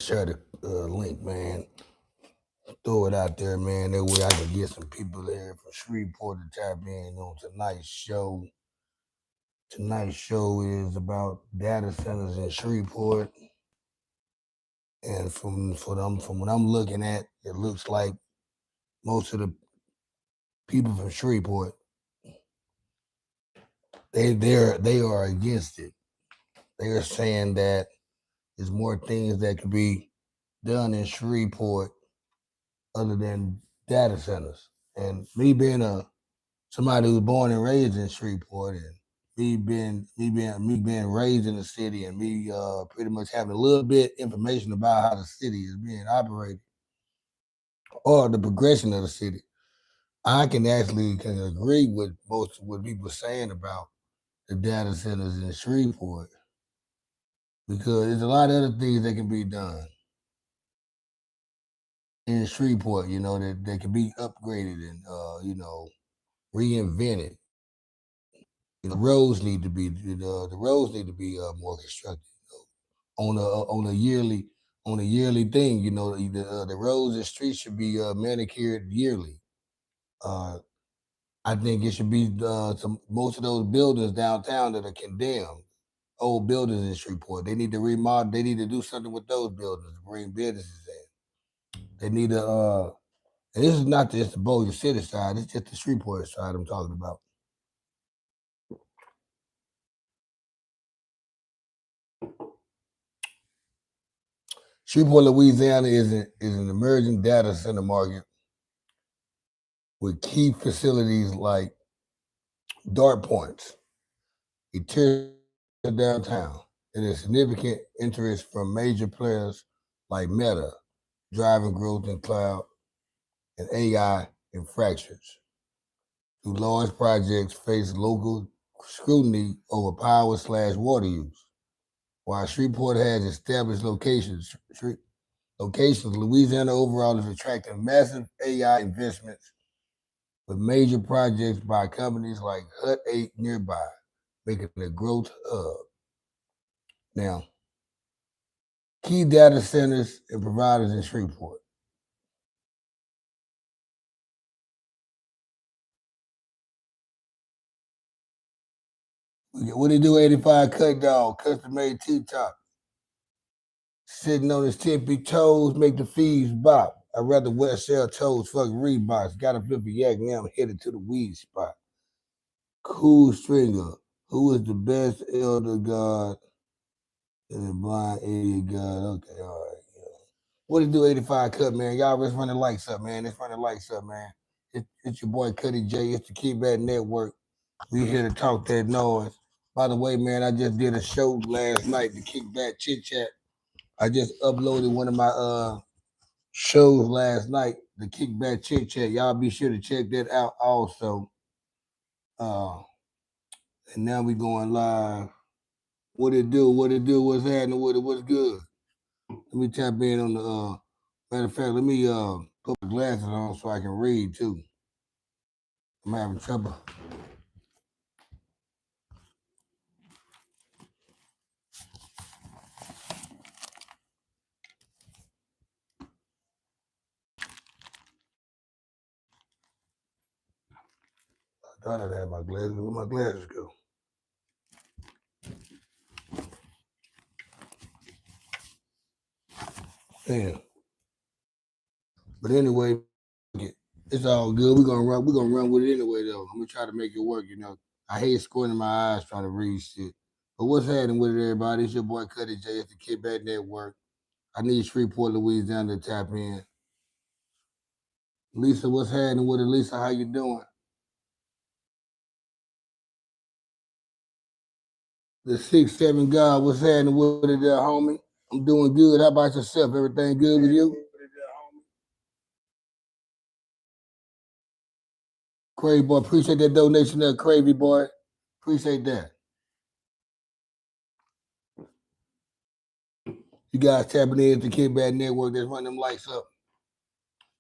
Share the link, man. Throw it out there, man. That way I can get some people there from Shreveport to tap in on tonight's show. Tonight's show is about data centers in Shreveport, and from what I'm looking at, it looks like most of the people from Shreveport they are against it. They are saying that there's more things that could be done in Shreveport other than data centers. And me being somebody who's born and raised in Shreveport, and me being raised in the city, and me pretty much having a little bit information about how the city is being operated or the progression of the city, I can agree with most of what people are saying about the data centers in Shreveport, because there's a lot of other things that can be done in Shreveport, that can be upgraded and reinvented. The roads need to be more constructed on a yearly thing. The roads and streets should be manicured yearly. Uh, I think it should be most of those buildings downtown that are condemned, old buildings in Shreveport. They need to remodel. They need to do something with those buildings to bring businesses in. They need to. And this is not just the Bossier City side. It's just the Shreveport side I'm talking about. Shreveport, Louisiana is an emerging data center market with key facilities like dart points, interior downtown. It is significant interest from major players like Meta, driving growth in cloud and AI infrastructures. Through large projects face local scrutiny over power/water use. While Shreveport has established locations, Louisiana overall is attracting massive AI investments with major projects by companies like Hut 8 nearby, making it a growth hub. Now, key data centers and providers in Shreveport. What do you do? 85 cut dog, custom made T-top. Sitting on his tippy toes, make the fees bop. I'd rather wear sell toes, fuck Reeboks. Gotta flip a yak, now I'm headed to the weed spot. Cool stringer, who is the best elder god in the blind idiot god? Okay, all right. Yeah. What do you do, 85 cut, man? Y'all just running lights up, man. Let's run the lights up, man. It's your boy Cuddy J. It's the Kickback Network. We here to talk that noise. By the way, man, I just did a show last night, the Kickback Chit Chat. I just uploaded one of my shows last night, the Kickback Chit Chat. Y'all be sure to check that out also. Uh, and now we going live. What it do? What it do? What's happening with it? What's good? Let me tap in on the. Matter of fact, let me put my glasses on so I can read too. I'm having trouble. I thought I had my glasses. Where my glasses go? Damn. But anyway, it's all good. We're gonna run. We're gonna run with it anyway, though. I'm gonna try to make it work. I hate squinting my eyes trying to read shit. But what's happening with it, everybody? It's your boy Cuddy J. It's the Kickback Network. I need Shreveport, Louisiana to tap in. Lisa, what's happening with it? Lisa, how you doing? The 6'7" God, what's happening with it there, homie? I'm doing good. How about yourself? Everything good with you? Crazy boy, appreciate that donation there, Crazy boy. Appreciate that. You guys tapping in to the Kickback Network that's running them lights up.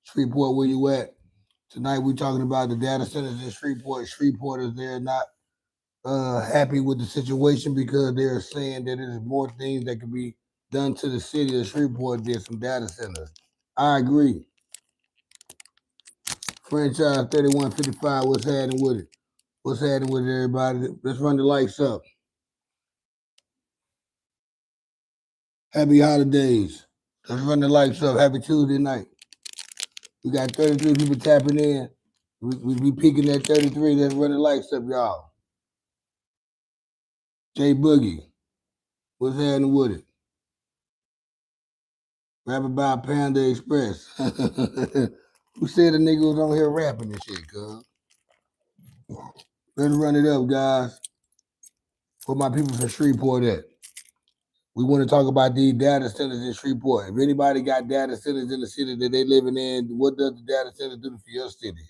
Shreveport, where you at? Tonight we're talking about the data centers in Shreveport. Shreveporters, they're not happy with the situation because they're saying that there's more things that could be done to the city of Shreveport did some data centers. I agree. Franchise 3155, what's happening with it? What's happening with everybody? Let's run the lights up. Happy holidays. Let's run the lights up. Happy Tuesday night. We got 33 people tapping in. We be peaking at 33. Let's run the lights up, y'all. J Boogie, what's happening with it? Rap about Panda Express. Who said the nigga was on here rapping and shit, cuz? Let's run it up, guys. Where my people from Shreveport at? We want to talk about these data centers in Shreveport. If anybody got data centers in the city that they living in, what does the data center do for your city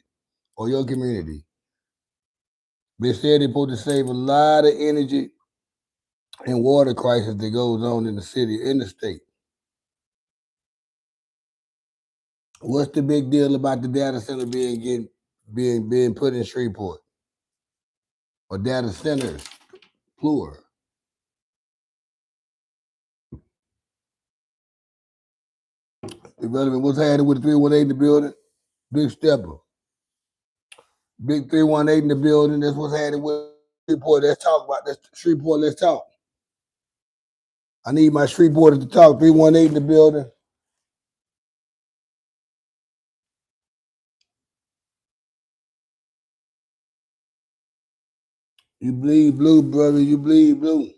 or your community? They said they're supposed to save a lot of energy and water crisis that goes on in the city, in the state. What's the big deal about the data center being put in Shreveport? Or data centers, plural. Irrelevant. What's happening with the 318 in the building? Big stepper. Big 318 in the building. That's what's happening with Shreveport. Let's talk about this. Shreveport, let's talk. I need my Shreveporters to talk. 318 in the building. You bleed blue, brother. You bleed blue.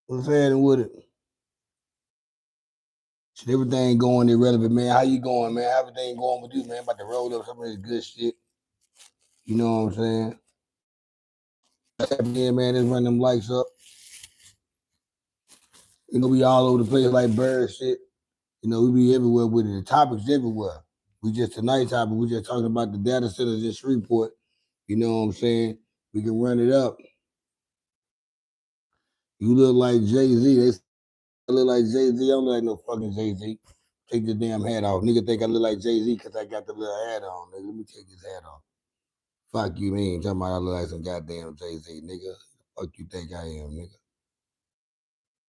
What's happening with it? Shit, everything going irrelevant, man. How you going, man? How everything going with you, man? About to roll up some of this good shit. You know what I'm saying? That's happening, man. Let's run them lights up. You know, we all over the place like bird shit. You know, we be everywhere with it. The topics everywhere. We just tonight's topic, we just talking about the data centers in Shreveport. You know what I'm saying? We can run it up. You look like Jay-Z. They look like Jay-Z. I don't look like no fucking Jay-Z. Take the damn hat off. Nigga think I look like Jay-Z because I got the little hat on. Nigga, let me take this hat off. Fuck you, mean. Talking about I look like some goddamn Jay-Z, nigga. Fuck you think I am, nigga.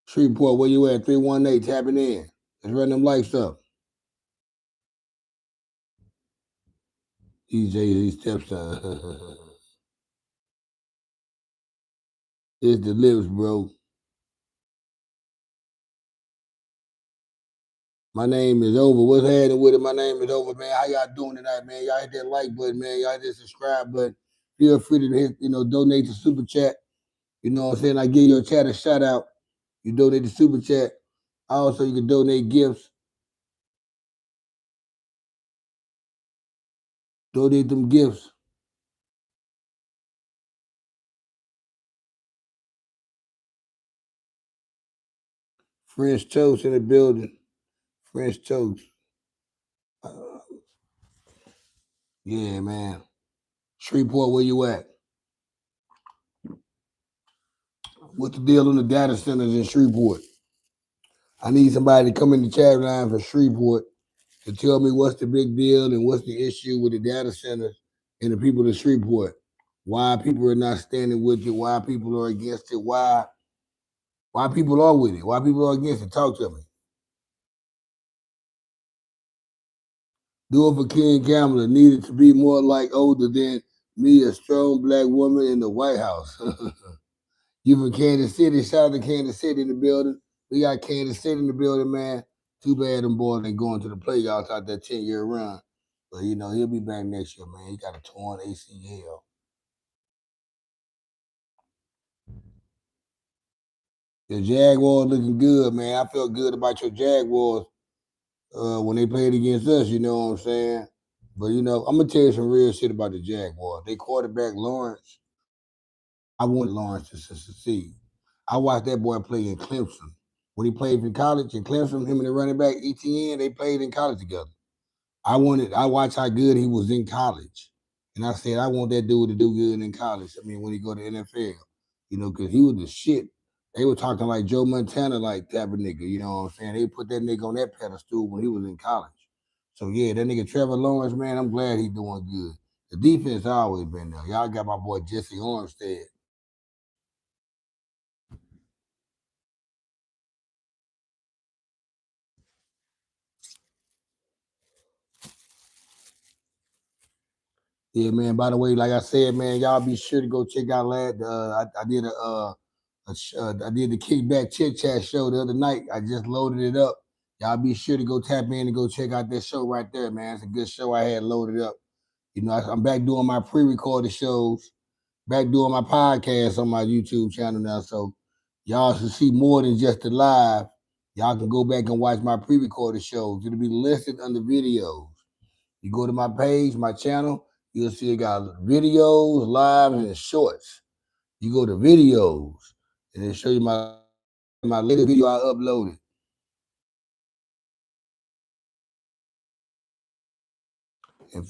Shreveport, where you at? 318, tapping in. Let's run them lights up. He's Jay-Z's stepson. It's the lips, bro. My name is Over. What's happening with it? My name is Over, man. How y'all doing tonight, man? Y'all hit that like button, man. Y'all hit that subscribe button. Feel free to hit, donate to Super Chat. You know what I'm saying? I give your chat a shout out. You donate to Super Chat. Also, you can donate gifts. Donate them gifts. French toast in the building. French toast. Yeah, man. Shreveport, where you at? What's the deal on the data centers in Shreveport? I need somebody to come in the chat line for Shreveport to tell me what's the big deal and what's the issue with the data centers and the people of Shreveport. Why people are not standing with it, why people are against it, why people are with it, why people are against it. Talk to me. Do it for King Kamala. Needed to be more like older than me, a strong black woman in the White House. You from Kansas City, shout out to Kansas City in the building. We got Kansas City in the building, man. Too bad them boys ain't going to the playoffs out that 10-year run. But, he'll be back next year, man. He got a torn ACL. The Jaguars looking good, man. I felt good about your Jaguars when they played against us, you know what I'm saying? But, I'm going to tell you some real shit about the Jaguars. They quarterback, Lawrence, I wanted Lawrence to succeed. I watched that boy play in Clemson. When he played in college in Clemson, him and the running back, ETN, they played in college together. I watched how good he was in college. And I said, I want that dude to do good in college. I mean, when he go to NFL, because he was the shit. They were talking like Joe Montana, like type of nigga, you know what I'm saying? They put that nigga on that pedestal when he was in college. So yeah, that nigga Trevor Lawrence, man, I'm glad he doing good. The defense always been there. Y'all got my boy Jesse Armstead. Yeah, man. By the way, like I said, man, y'all be sure to go check out lad. I did the Kickback Chit Chat show the other night. I just loaded it up. Y'all be sure to go tap in and go check out that show right there, man. It's a good show I had loaded up. You know, I'm back doing my pre-recorded shows, back doing my podcast on my YouTube channel now. So y'all should see more than just the live. Y'all can go back and watch my pre-recorded shows. It'll be listed under videos. You go to my page, my channel, you'll see it got videos, live, and shorts. You go to videos, and it'll show you my latest video I uploaded. And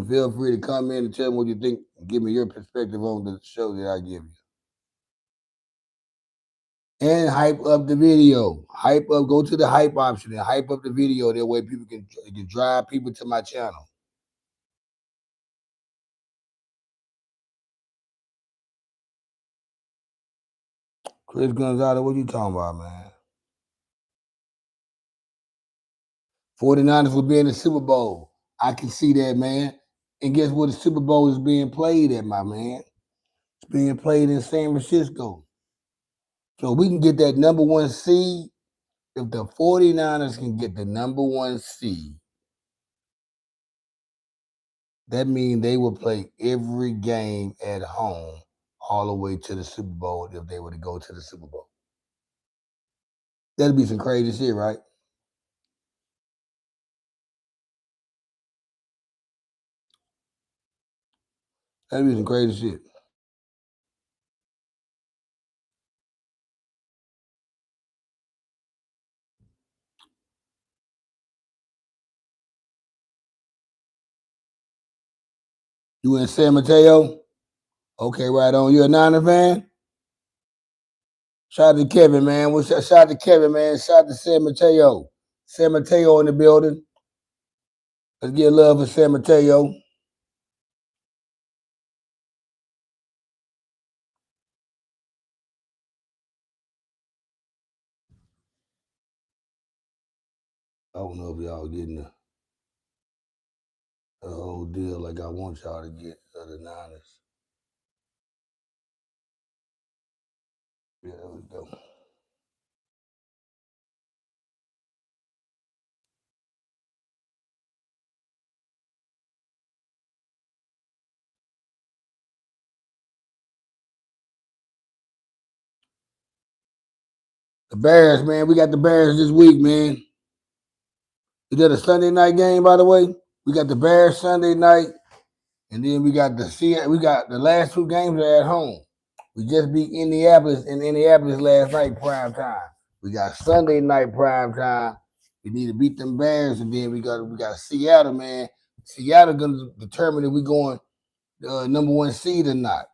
feel free to comment and tell me what you think. Give me your perspective on the show that I give you. And hype up the video. Hype up. Go to the hype option and hype up the video. That way people can drive people to my channel. Chris Gonzalez, what you talking about, man? 49ers will be in the Super Bowl. I can see that, man. And guess what? The Super Bowl is being played at, my man. It's being played in San Francisco. So we can get that number one seed. If the 49ers can get the number one seed, that means they will play every game at home all the way to the Super Bowl if they were to go to the Super Bowl. That'd be some crazy shit, right? That'd be some crazy shit. You in San Mateo? Okay, right on. You a Niner fan? Shout out to Kevin, man. Shout out to Kevin, man. Shout out to San Mateo. San Mateo in the building. Let's get love for San Mateo. I don't know if y'all getting the whole deal like I want y'all to get the Niners. Yeah, there we go. The Bears, man. We got the Bears this week, man. Is that a Sunday night game, by the way? We got the Bears Sunday night, and then we got the last two games are at home. We just beat Indianapolis last night, prime time. We got Sunday night prime time. We need to beat them Bears, and then we got Seattle, man. Seattle gonna determine if we going number one seed or not,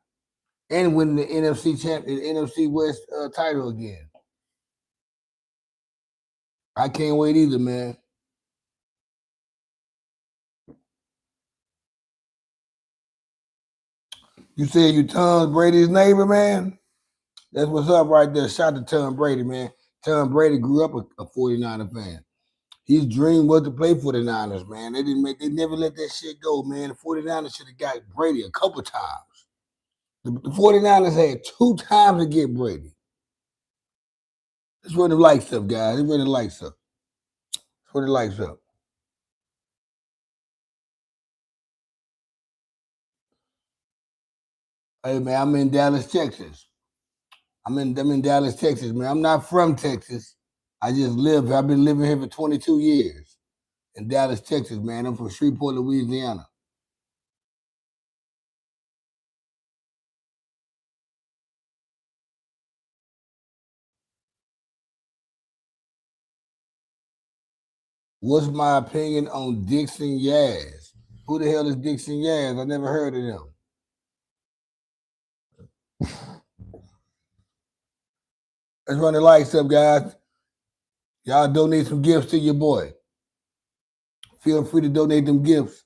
and win the NFC West title again. I can't wait either, man. You said you Tom Brady's neighbor, man? That's what's up right there. Shout out to Tom Brady, man. Tom Brady grew up a 49er fan. His dream was to play for the Niners, man. They never let that shit go, man. The 49ers should have got Brady a couple times. The 49ers had two times to get Brady. Let's run the lights up, guys. Let's run the lights up. Let's run the lights up. Hey, man, I'm in Dallas, Texas. I'm in Dallas, Texas, man. I'm not from Texas. I just live here. I've been living here for 22 years in Dallas, Texas, man. I'm from Shreveport, Louisiana. What's my opinion on Dixon Yaz? Who the hell is Dixon Yaz? I never heard of him. Let's run the lights up, guys. Y'all donate some gifts to your boy. Feel free to donate them gifts.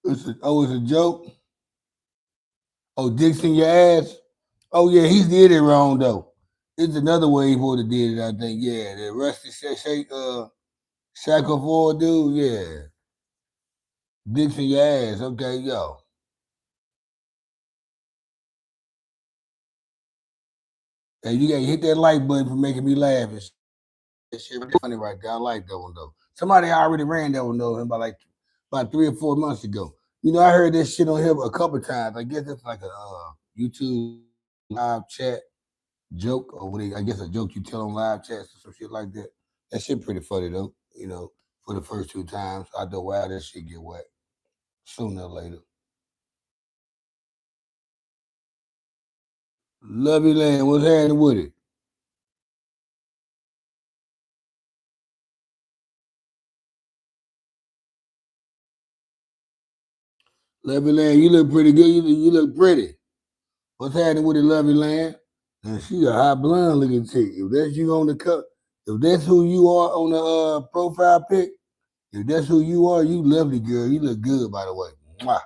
It's a joke. Oh, Dixon your ass. Oh yeah, he did it wrong though. It's another way he would have did it, I think. Yeah, the Rusty Shackle 4 dude, yeah. Dicks in your ass. Okay, yo. Hey, you gotta hit that like button for making me laugh and shit. That shit funny right there. I like that one though. Somebody already ran that one though about 3 or 4 months ago. You know, I heard this shit on here a couple times. I guess it's like a YouTube live chat joke, or what I guess a joke you tell on live chats or some shit like that. That shit pretty funny though. You know, for the first 2 times, I know wow, that shit get wet sooner or later. Lovey Land, what's happening with it? Lovey Land, you look pretty good. You look pretty. What's happening with it, Lovey Land? And she a hot blonde looking chick. If that's you on the cut, if that's who you are on the profile pic, if that's who you are, you lovely girl. You look good, by the way. Mwah.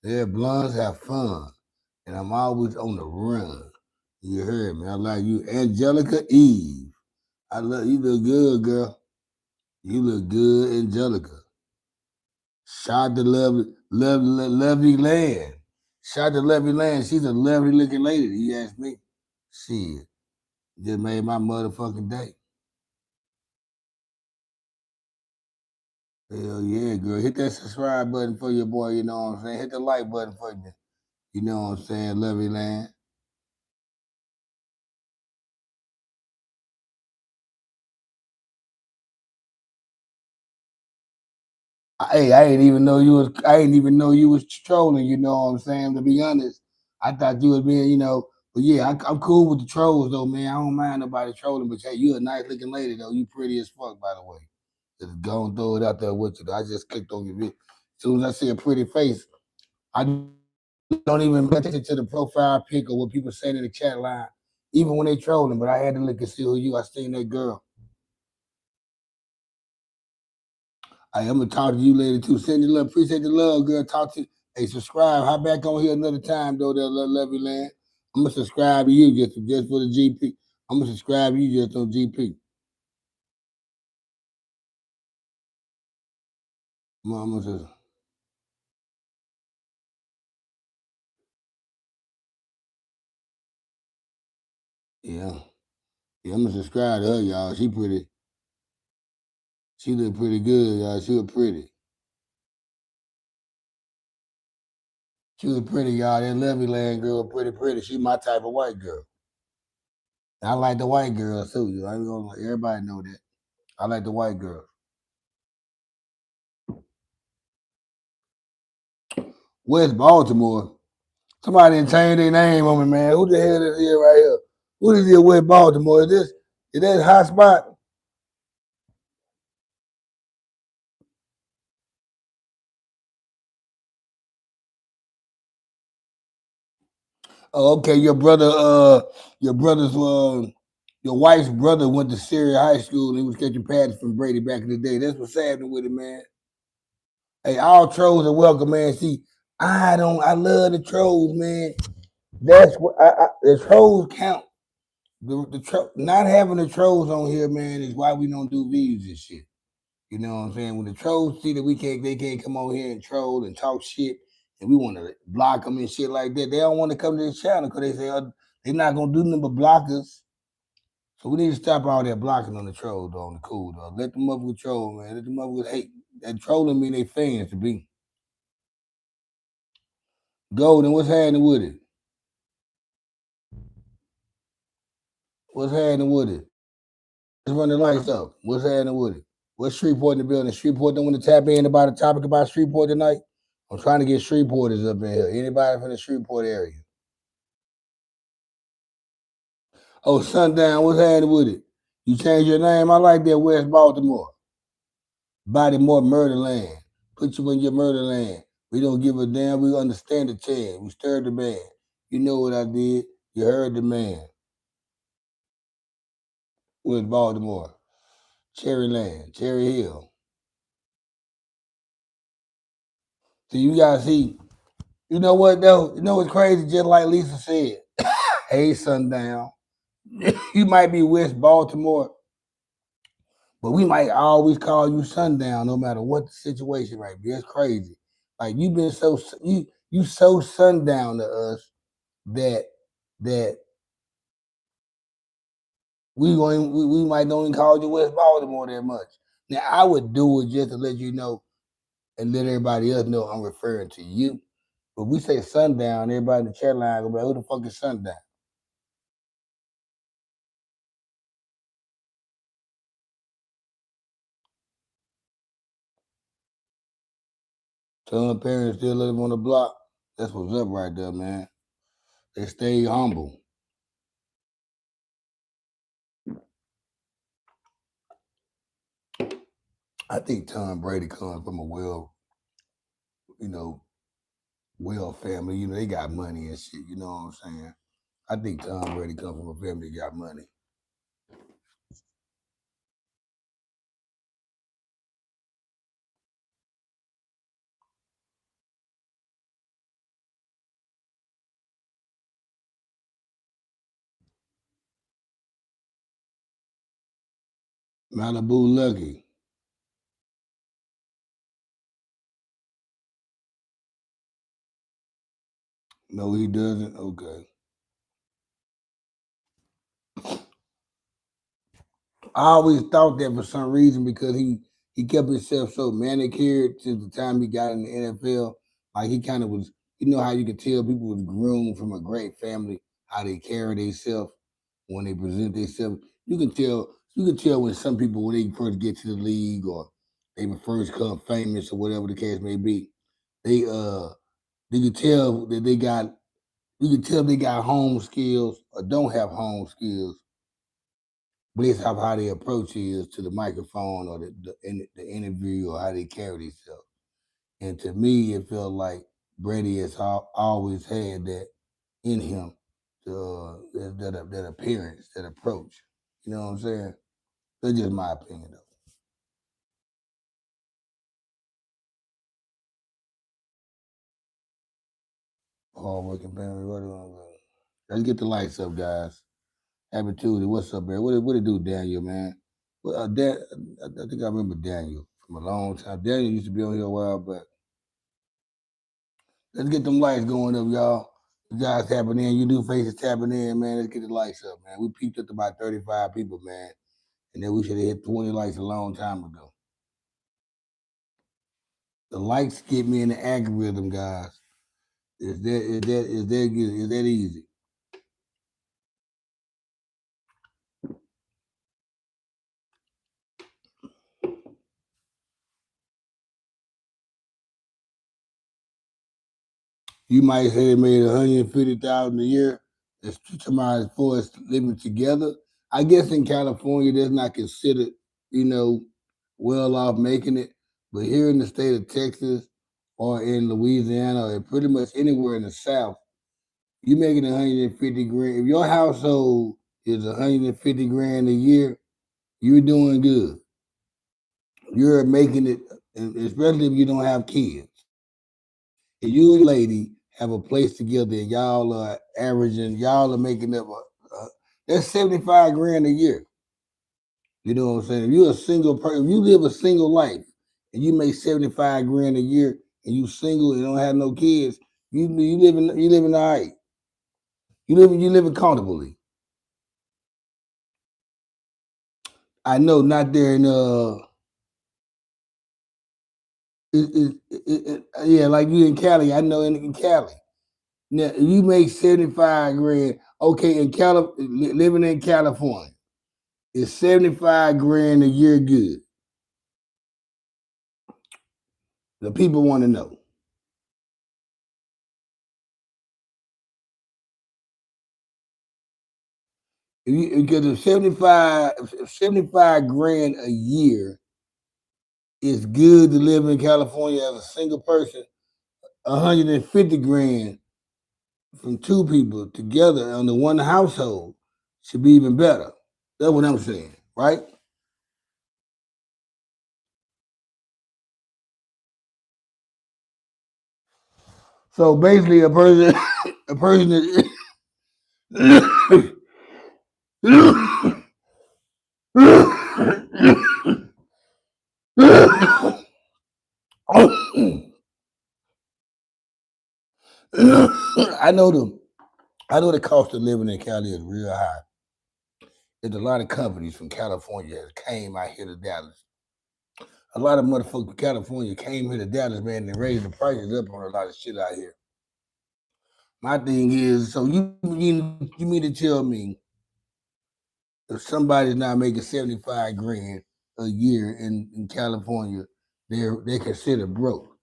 Yeah, blondes have fun, and I'm always on the run. You heard me. I like you, Angelica Eve. I love you. Look good, girl. You look good, Angelica. Shout to lovely land. Shout to lovely land. She's a lovely looking lady. You ask me. Shit, just made my motherfucking day. Hell yeah, girl. Hit that subscribe button for your boy, you know what I'm saying? Hit the like button for you. You know what I'm saying? Lovely land. Hey, I ain't even know you was trolling, you know what I'm saying? To be honest. I thought you was being, but yeah, I'm cool with the trolls though, man. I don't mind nobody trolling, but hey, you a nice looking lady though. You pretty as fuck, by the way. Just go and throw it out there with you. I just clicked on your video. As soon as I see a pretty face, I don't even pay attention to the profile pic or what people saying in the chat line, even when they trolling. But I had to look and see who you. I seen that girl. I'm gonna talk to you later too. Send the love, appreciate the love, girl. Talk to. Hey, subscribe. Hop back on here another time though. That love you, land. I'm gonna subscribe to you just for the GP. I'm gonna subscribe to you just on GP. Mama says, yeah, yeah. I'm gonna subscribe to her, y'all. She pretty. She look pretty good, y'all. She look pretty. She was pretty, y'all. That lovely land girl, pretty. She my type of white girl. I like the white girls too. You know, I ain't gonna let everybody know that. I like the white girls. West Baltimore. Somebody didn't change their name on me, man. Who the hell is here right here? Who is here West Baltimore? Is that hot spot? Oh, okay. Your wife's brother went to Syria High School and he was catching passes from Brady back in the day. That's what's happening with it, man. Hey, all trolls are welcome, man. See, I love the trolls, man. That's what the trolls count. Not having the trolls on here, man, is why we don't do views and shit. You know what I'm saying? When the trolls see that they can't come on here and troll and talk shit, and we want to block them and shit like that, they don't want to come to this channel because they say they're not gonna do nothing but block us. So we need to stop all that blocking on the trolls, though, on the cool, though. Let them up with troll, man. Let them up with hate. That trolling mean they fans to be. Golden, what's happening with it? What's happening with it? Let's run the lights up. What's happening with it? What's Shreveport in the building? Shreveport don't want to tap in about a topic about Shreveport tonight. I'm trying to get Shreveporters up in here. Anybody from the Shreveport area? Oh, Sundown, what's happening with it? You changed your name? I like that West Baltimore. Baltimore Murderland. Put you in your murderland. We don't give a damn. We understand the chant. We stirred the man. You know what I did. You heard the man. West Baltimore. Cherryland. Cherry Hill. So you guys see, you know what though? You know what's crazy? Just like Lisa said. Hey, Sundown. You might be West Baltimore, but we might always call you sundown no matter what the situation might be. That's crazy. Like you've been you so sundown to us that that we might don't even call you West Baltimore that much. Now I would do it just to let you know and let everybody else know I'm referring to you. But we say sundown, everybody in the chat line go be like, who the fuck is sundown? Some parents still live on the block. That's what's up right there, man. They stay humble. I think Tom Brady comes from a you know, well family. You know, they got money and shit. You know what I'm saying? I think Tom Brady comes from a family that got money. Malibu Lucky. No, he doesn't. Okay. I always thought that for some reason because he kept himself so manicured since the time he got in the NFL. Like he kind of was, you know how you can tell people was groomed from a great family, how they carry themselves when they present themselves. You can tell when some people when they first get to the league or they first become famous or whatever the case may be. They you can tell that you can tell they got home skills or don't have home skills based off how they approach is to the microphone or the interview or how they carry themselves. And to me, it felt like Brady has always had that in him, that appearance, that approach. You know what I'm saying? That's just my opinion, though. Hard working family. What do I mean? Let's get the lights up, guys. Happy Tuesday. What's up, man? What it do, Daniel, man? Well, I think I remember Daniel from a long time. Daniel used to be on here a while back. Let's get them lights going up, y'all. You guys tapping in. You new faces tapping in, man. Let's get the lights up, man. We peaked up to about 35 people, man. And then we should have hit 20 lights a long time ago. The lights get me in the algorithm, guys. Is that easy? You might say they made 150,000 a year. That's somebody for us living together. I guess in California, that's not considered, you know, well off making it. But here in the state of Texas or in Louisiana or pretty much anywhere in the South, you making 150 grand. If your household is 150 grand a year, you're doing good. You're making it, especially if you don't have kids. If you and your lady have a place together and y'all are averaging, y'all are making up that's 75 grand a year. You know what I'm saying? If you're a single person, if you live a single life and you make 75 grand a year and you single and don't have no kids, you living all right. You living comfortably. I know not there in yeah, like you in Cali. I know in Cali. Now if you make 75 grand, okay, in Cali living in California. Is 75 grand a year good? The people want to know. Because if 75 grand a year is good to live in California as a single person, 150 grand from two people together under one household should be even better. That's what I'm saying, right? So basically, a person, a person that I know the cost of living in Cali is real high. There's a lot of companies from California that came out here to Dallas. A lot of motherfuckers from California came here to Dallas, man, and raised the prices up on a lot of shit out here. My thing is, so you mean to tell me if somebody's not making 75 grand a year in California, they consider broke?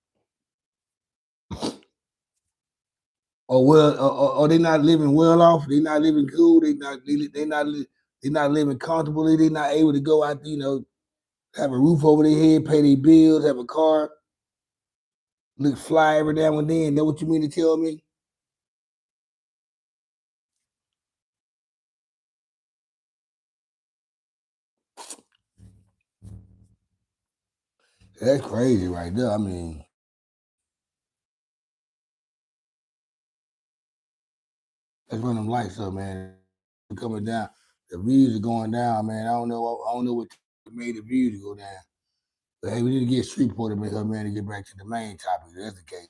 Or well, or they not living well off? They not living cool. They not living comfortably. They not able to go out, have a roof over their head, pay their bills, have a car, look fly every now and then. Know what you mean to tell me? That's crazy right there. I mean, let's run them lights up, man. Coming down, the views are going down, man. I don't know what made the views go down. But hey, we need to get Shreveport to make her man to get back to the main topic. If that's the case,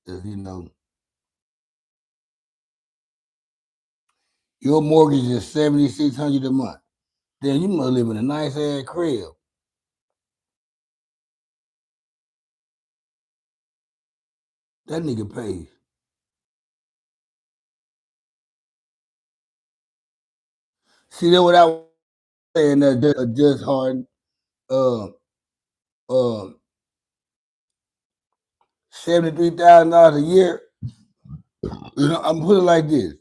because your mortgage is $7,600 a month. Then you must live in a nice ass crib. That nigga pays. See that what I was saying? Just hard. Uh, uh, $73,000 a year. I'm put it like this: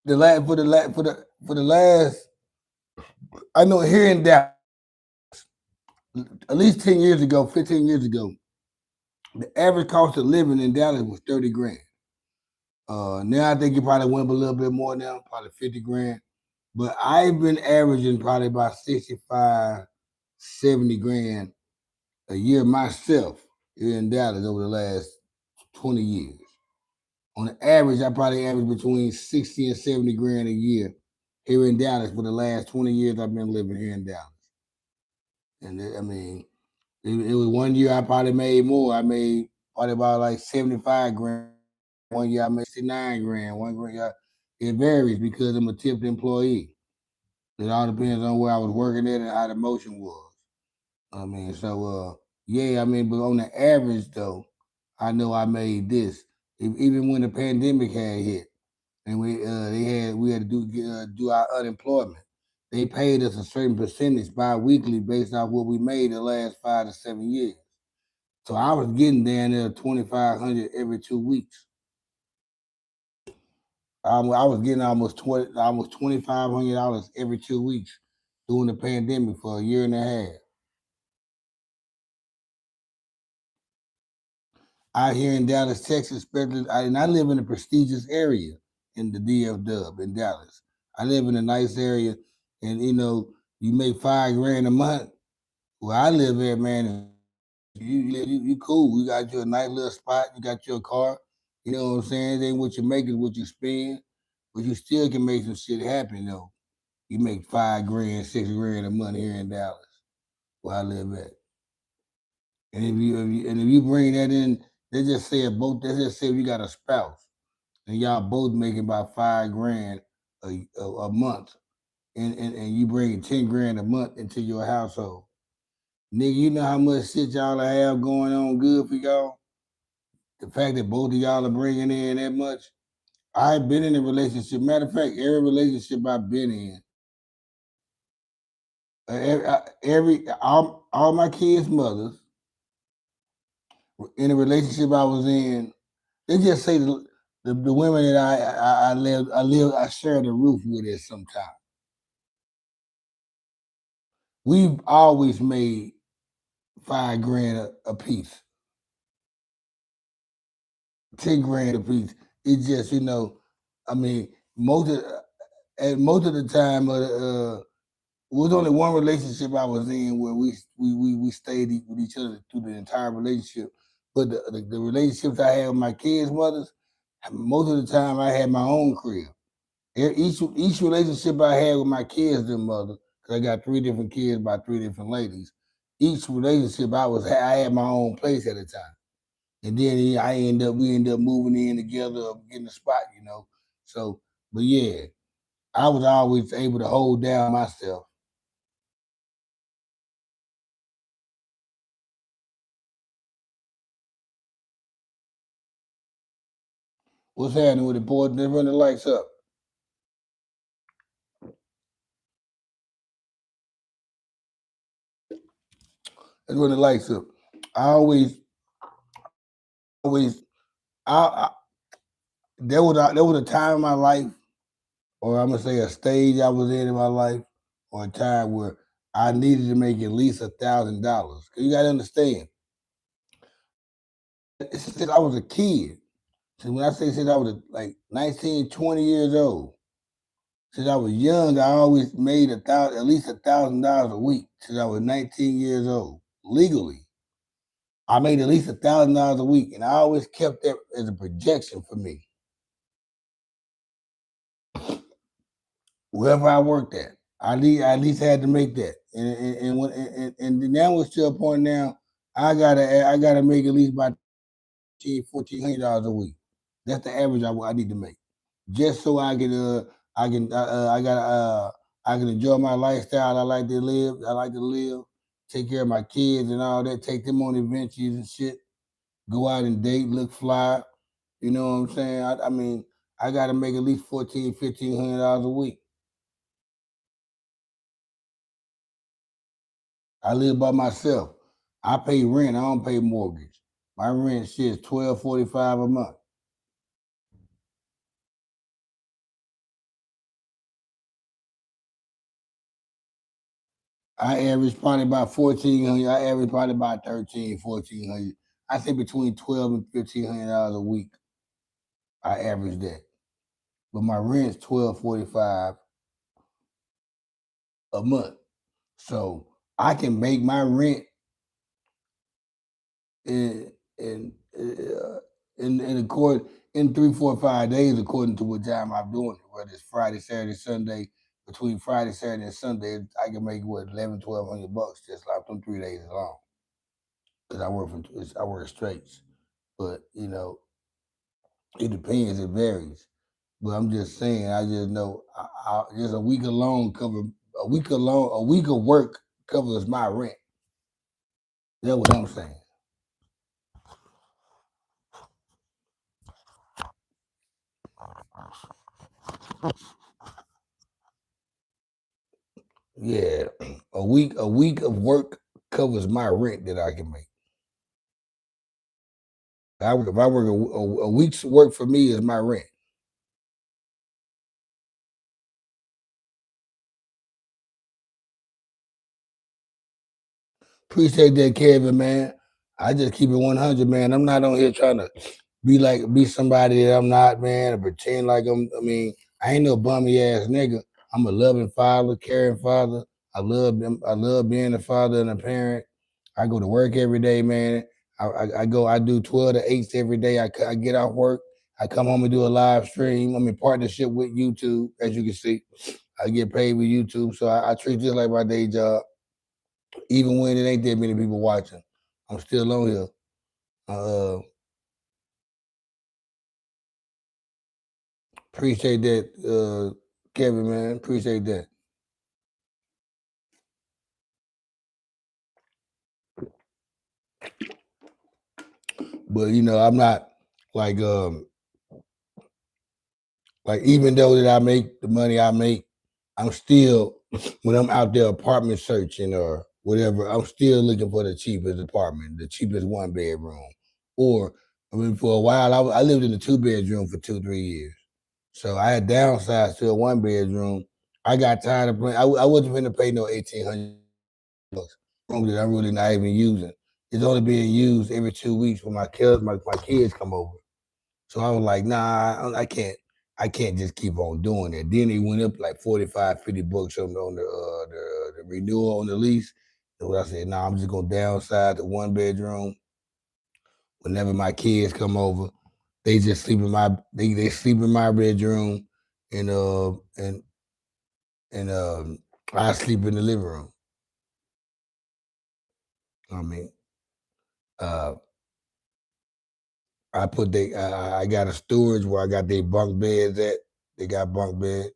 the last for the last, I know here in Dallas, at least 10 years ago, 15 years ago, the average cost of living in Dallas was 30 grand. Now I think it probably went up a little bit more now, probably 50 grand. But I've been averaging probably about 65, 70 grand a year myself here in Dallas over the last 20 years. On average, I probably average between 60 and 70 grand a year here in Dallas for the last 20 years I've been living here in Dallas. And I mean, it was one year I probably made more. I made probably about like 75 grand. One year I made 69 grand. It varies because I'm a tipped employee. It all depends on where I was working at and how the motion was. I mean, so yeah, I mean, but on the average though, I know I made this. Even when the pandemic had hit and we had to do our unemployment, they paid us a certain percentage bi-weekly based off what we made the last 5 to 7 years. So I was getting down there 2,500 every 2 weeks. I was getting almost $2,500 every 2 weeks during the pandemic for a year and a half. Out here in Dallas, Texas, especially, and I live in a prestigious area in the DF Dub in Dallas. I live in a nice area, and you make 5 grand a month. Where I live at, man, you cool. You got you a nice little spot. You got your car. You know what I'm saying? It ain't what you make is what you spend, but you still can make some shit happen though. You make 5 grand, 6 grand a month here in Dallas, where I live at. And if you bring that in, they just say if you got a spouse and y'all both making about 5 grand a month, and you bring 10 grand a month into your household, nigga, you know how much shit y'all have going on good for y'all. The fact that both of y'all are bringing in that much. I've been in a relationship. Matter of fact, every relationship I've been in, all my kids' mothers in a relationship I was in, they just say the women that I share the roof with at some time. We've always made 5 grand a piece, 10 grand a piece. It's just I mean, most of the time, it was only one relationship I was in where we stayed with each other through the entire relationship. But the relationships I had with my kids' mothers, most of the time I had my own crib. Each relationship I had with my kids' their mother, because I got 3 different kids by 3 different ladies. Each relationship I had my own place at a time. And then we end up moving in together, getting a spot, you know. So, but yeah, I was always able to hold down myself. What's happening with the boys? They run the lights up. Let's run the lights up. I always, I there was a time in my life, or I'm gonna say a stage I was in my life, or a time where I needed to make at least $1,000. You gotta understand, since I was a kid. So when I say since I was like 19, 20 years old, since I was young, I always made at least $1,000 a week. Since I was 19 years old, legally, I made at least $1,000 a week, and I always kept that as a projection for me. Wherever I worked at, I at least had to make that. And now it's to a point now I gotta make at least about $1,400 a week. That's the average I need to make, just so I can enjoy my lifestyle. I like to live, take care of my kids and all that, take them on adventures and shit, go out and date, look fly. You know what I'm saying? I mean, I got to make at least $1,400, $1,500 a week. I live by myself. I pay rent. I don't pay mortgage. My rent shit is $12.45 a month. I average probably about 1,400. I average probably about 13, 1,400. I say between 12 and $1,500 a week. I average that. But my rent's 12.45 a month. So I can make my rent in in in accord in 3, 4, 5 days according to what time I'm doing it. Whether it's Friday, Saturday, Sunday, between Friday, Saturday, and Sunday, I can make what 11, 1,200 bucks just like them 3 days alone. Because I work straights. But you know, it depends. It varies. But I'm just saying. I just know just a week of work covers my rent. That's what I'm saying. Yeah, a week of work covers my rent that I can make. If I work a week's work for me is my rent. Appreciate that, Kevin, man. I just keep it 100, man. I'm not on here trying to be somebody that I'm not, man, or pretend like I'm. I mean, I ain't no bummy ass nigga. I'm a loving father, caring father. I love being a father and a parent. I go to work every day, man. I do 12 to 8 every day. I get off work. I come home and do a live stream. I'm in partnership with YouTube, as you can see. I get paid with YouTube, so I treat this like my day job, even when it ain't that many people watching. I'm still on here. Uh, Appreciate that, Kevin, man. Appreciate that. But you know, I'm not like like even though that I make the money I make, I'm still when I'm out there apartment searching or whatever, I'm still looking for the cheapest apartment, the cheapest 1 bedroom. Or I mean, for a while I lived in a 2 bedroom for 2, 3 years. So I had downsized to a 1 bedroom. I got tired of paying. I wasn't going to pay no 1,800 bucks. Room that I'm really not even using. It's only being used every 2 weeks when my kids come over. So I was like, nah, I can't just keep on doing that. Then it went up like 45, 50 bucks on the renewal on the lease. So I said, nah, I'm just gonna downsize to 1 bedroom. Whenever my kids come over, they sleep in my bedroom and and I sleep in the living room. I mean, uh I got a storage where I got their bunk beds at. They got bunk beds.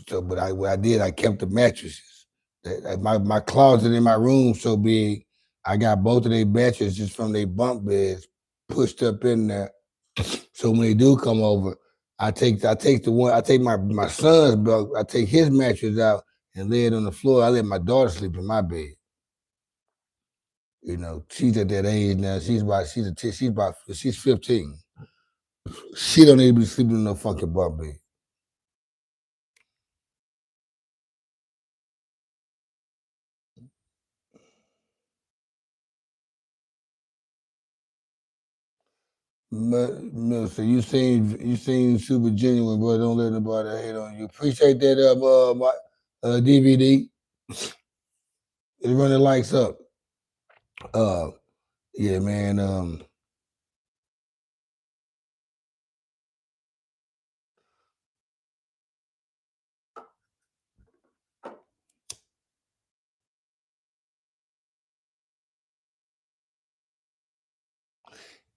So, but what I did, I kept the mattresses. My closet in my room so big, I got both of their mattresses from their bunk beds pushed up in there. So when they do come over, I take my son's bunk, I take his mattress out and lay it on the floor. I let my daughter sleep in my bed. You know, she's at that age now. She's 15. She don't need to be sleeping in no fucking bunk bed. So you seen Super Genuine, bro. Don't let nobody hate on you. Appreciate that DVD. It running lights up. Uh yeah, man.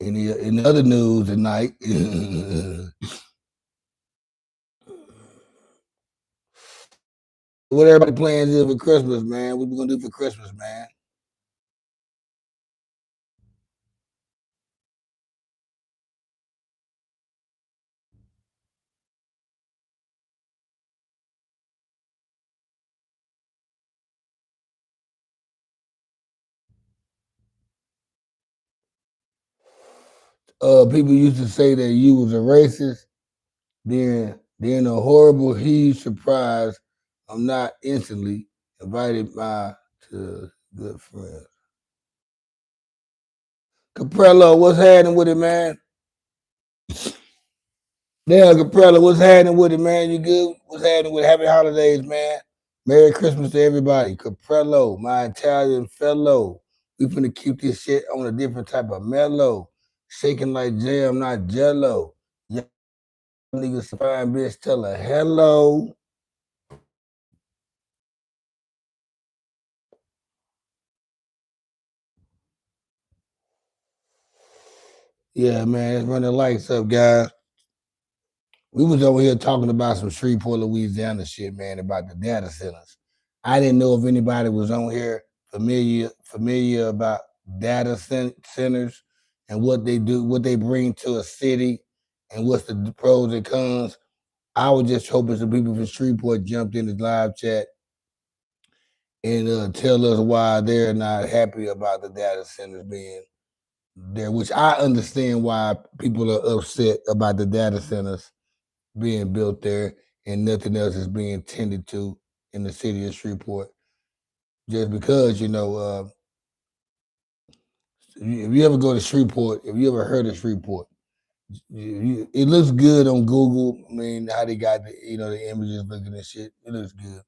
In other news tonight, what everybody plans is for Christmas, man. What we gonna do for Christmas, man? People used to say that you was a racist. Then a horrible, huge surprise. I'm not instantly invited by to good friends. Caprello, what's happening with it, man? Damn, Caprello, what's happening with it, man? You good? What's happening with Happy Holidays, man? Merry Christmas to everybody. Caprello, my Italian fellow. We finna keep this shit on a different type of mellow. Shaking like jam, not jello. Young niggas fine bitch, tell her hello. Yeah, man, let's run the lights up, guys. We was over here talking about some Shreveport, Louisiana shit, man, about the data centers. I didn't know if anybody was on here familiar about centers and what they do, what they bring to a city, and what's the pros and cons. I was just hoping some people from Shreveport jumped in the live chat and tell us why they're not happy about the data centers being there, which I understand why people are upset about the data centers being built there and nothing else is being tended to in the city of Shreveport. Just because, if you ever go to Shreveport, if you ever heard of Shreveport, it looks good on Google. I mean, how they got the images looking and shit. It looks good.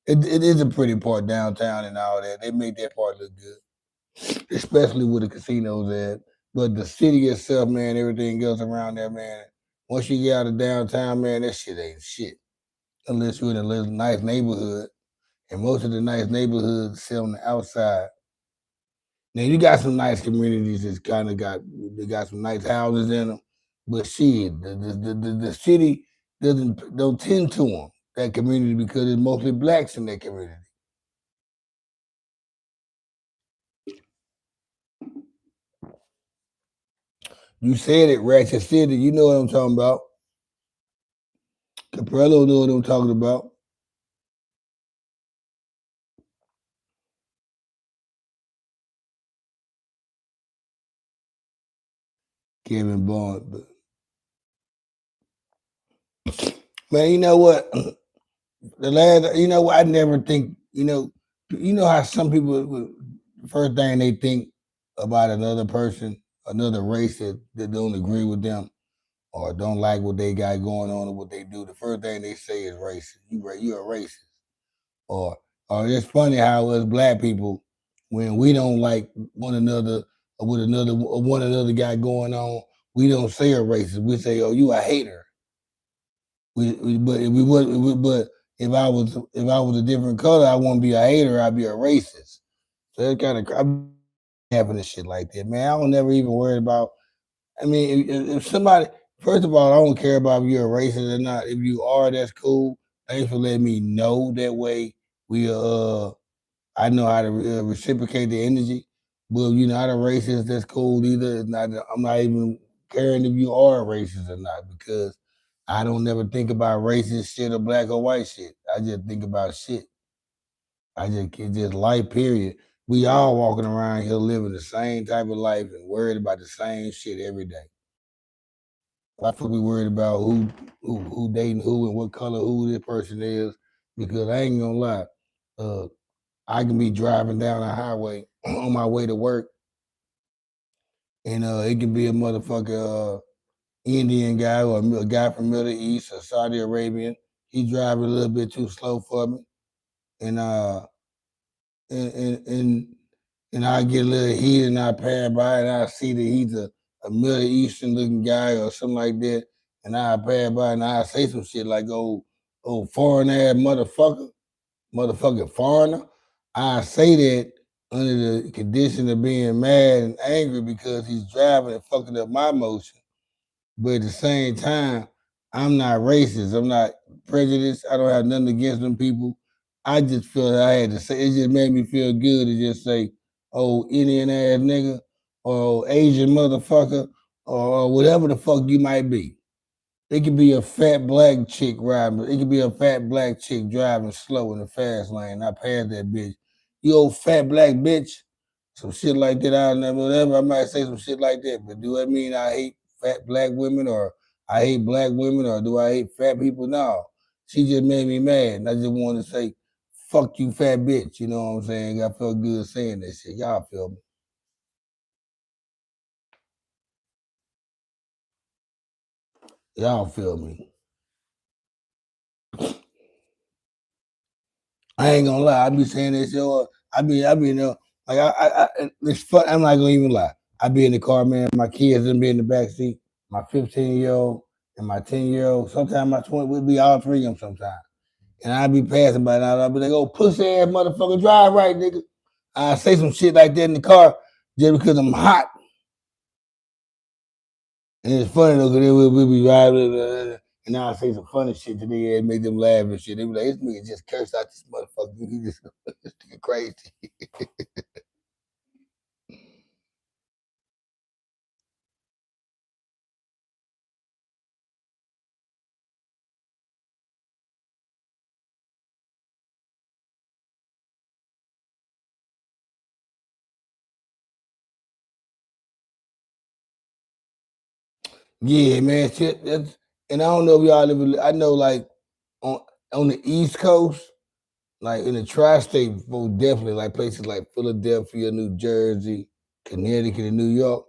It is a pretty part downtown and all that. They made that part look good, especially with the casinos at. But the city itself, man, everything else around there, man. Once you get out of downtown, man, that shit ain't shit. Unless you're in a little nice neighborhood. And most of the nice neighborhoods sit on the outside. Now you got some nice communities that's kind of they got some nice houses in them, but shit, the city don't tend to them that community because it's mostly blacks in that community. You said it, Ratchet City. You know what I'm talking about. Caprello know what I'm talking about. Kevin Bond, but man, you know what? I never think, how some people, first thing they think about another person, another race that don't agree with them or don't like what they got going on or what they do, the first thing they say is racist. You're a racist. Or or it's funny how us black people, when we don't like one another or with one another got going on, we don't say a racist. We say, "Oh, you a hater." But if we would, but if I was a different color, I wouldn't be a hater. I'd be a racist. So it's kind of I'm having this shit like that, man. I don't never even worry about I mean, if somebody, first of all, I don't care about if you're a racist or not. If you are, that's cool. Thanks for letting me know. That way, we I know how to reciprocate the energy. But if you're not a racist, that's cool either. It's not, I'm not even caring if you are a racist or not because I don't never think about racist shit or black or white shit. I just think about shit. It's just life, period. We all walking around here living the same type of life and worried about the same shit every day. Why fuck we worried about who dating who and what color who this person is? Because I ain't gonna lie, uh, I can be driving down a highway on my way to work, and it can be a motherfucker Indian guy or a guy from Middle East or Saudi Arabian. He driving a little bit too slow for me, and and and and, and I get a little heated and I pass by and I see that he's a Middle Eastern looking guy or something like that, and I pass by and I say some shit like oh foreign ass motherfucking foreigner. I say that under the condition of being mad and angry because he's driving and fucking up my motion. But at the same time, I'm not racist. I'm not prejudiced. I don't have nothing against them people. I just feel that I had to say it just made me feel good to just say, oh, Indian ass nigga, or Asian motherfucker, or whatever the fuck you might be. It could be a fat black chick riding. It could be a fat black chick driving slow in the fast lane. I passed that bitch. You old fat black bitch. Some shit like that. I never, whatever. I might say some shit like that. But do that mean I hate fat black women or I hate black women or do I hate fat people? No. She just made me mad. And I just wanted to say, fuck you, fat bitch. You know what I'm saying? I felt good saying that shit. Y'all feel me? Y'all feel me? I ain't gonna lie. I be saying this, yo. I be, like it's fun. I'm not gonna even lie. I be in the car, man. My kids and be in the back seat. My 15-year-old and my 10-year-old. Sometimes my 20. We be all three of them sometimes. And I be passing by, and I'll be like, "Oh, pussy ass motherfucker, drive right, nigga." I say some shit like that in the car just because I'm hot. And it's funny though, because we'll be riding, and I'll say some funny shit to them and make them laugh and shit. They be like, "This nigga just cursed out this motherfucker. He just this nigga crazy." Yeah, man. Shit, and I don't know if y'all ever. I know, like on on the East Coast, like in the tri-state, most definitely, like places like Philadelphia, New Jersey, Connecticut, and New York.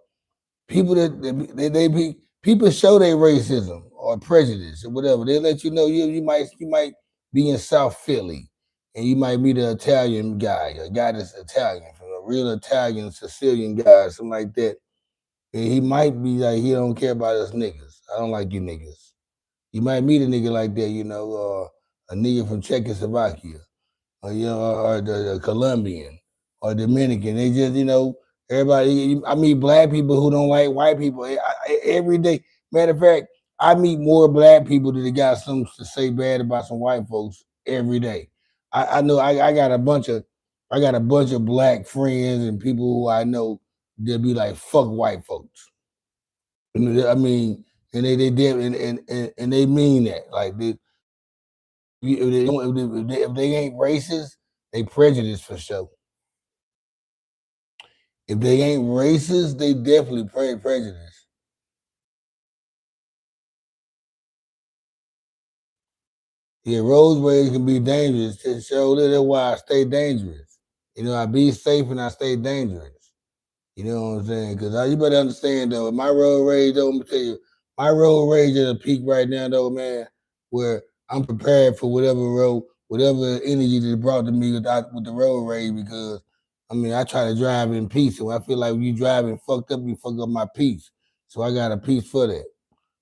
People they be people show their racism or prejudice or whatever. They let you know you might be in South Philly and you might meet an Italian guy, a guy that's Italian, from a real Italian Sicilian guy, something like that. And he might be like he don't care about us niggas. I don't like you niggas. You might meet a nigga like that, a nigga from Czechoslovakia or or the Colombian or Dominican. They just, everybody. I meet black people who don't like white people every day. Matter of fact, I meet more black people that got something to say bad about some white folks every day. I know I got a bunch of black friends and people who I know that be like fuck white folks. I mean, and they did and they mean that like if they ain't racist, they prejudiced for sure. If they ain't racist, they definitely prejudice. Yeah, road rage can be dangerous. To show that's why I stay dangerous. I be safe and I stay dangerous. You know what I'm saying? Because you better understand though, my road rage though, I'm gonna tell you, my road rage at a peak right now though, man, where I'm prepared for whatever energy that's brought to me with the road rage because I mean I try to drive in peace. So I feel like when you driving fucked up, you fuck up my peace. So I got a peace for that.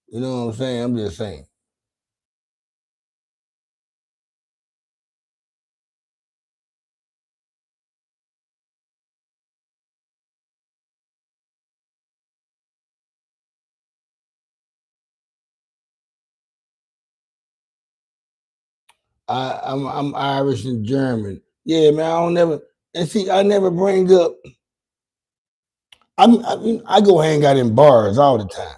You know what I'm saying? I'm just saying. I'm Irish and German. Yeah, man. I don't never and see. I never bring up. I go hang out in bars all the time.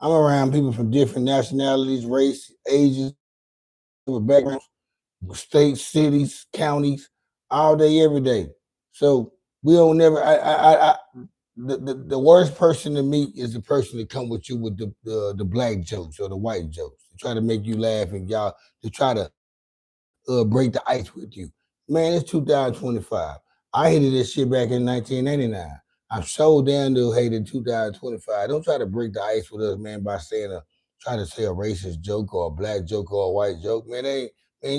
I'm around people from different nationalities, race, ages, backgrounds, states, cities, counties, all day, every day. So we don't never. The worst person to meet is the person that come with you with the black jokes or the white jokes to try to make you laugh and y'all to try to break the ice with you. Man, it's 2025. I hated this shit back in 1989. I'm so damn to hate in 2025. Don't try to break the ice with us, man, by saying try to say a racist joke or a black joke or a white joke. Man, man,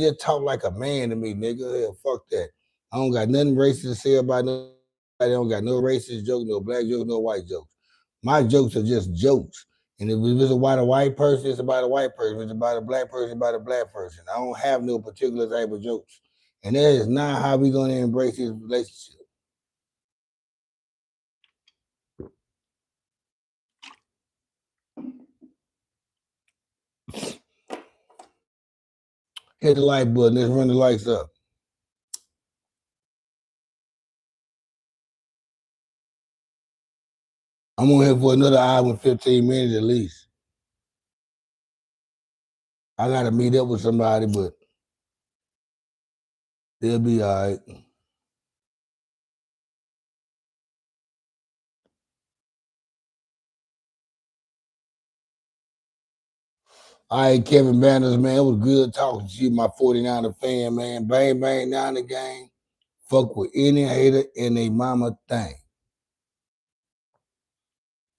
just talk like a man to me, nigga. Hell, fuck that. I don't got nothing racist to say about nobody. I don't got no racist joke, no black joke, no white jokes. My jokes are just jokes. And if it's about a white person, it's about a white person. If it's about a black person, it's about a black person. I don't have no particular type of jokes. And that is not how we're going to embrace this relationship. Hit the like button. Let's run the lights up. I'm on here for another hour and 15 minutes at least. I got to meet up with somebody, but they'll be all right. All right, Kevin Banners, man. It was good talking to you, my 49er fan, man. Bang, bang, down the game. Fuck with any hater and a mama thing.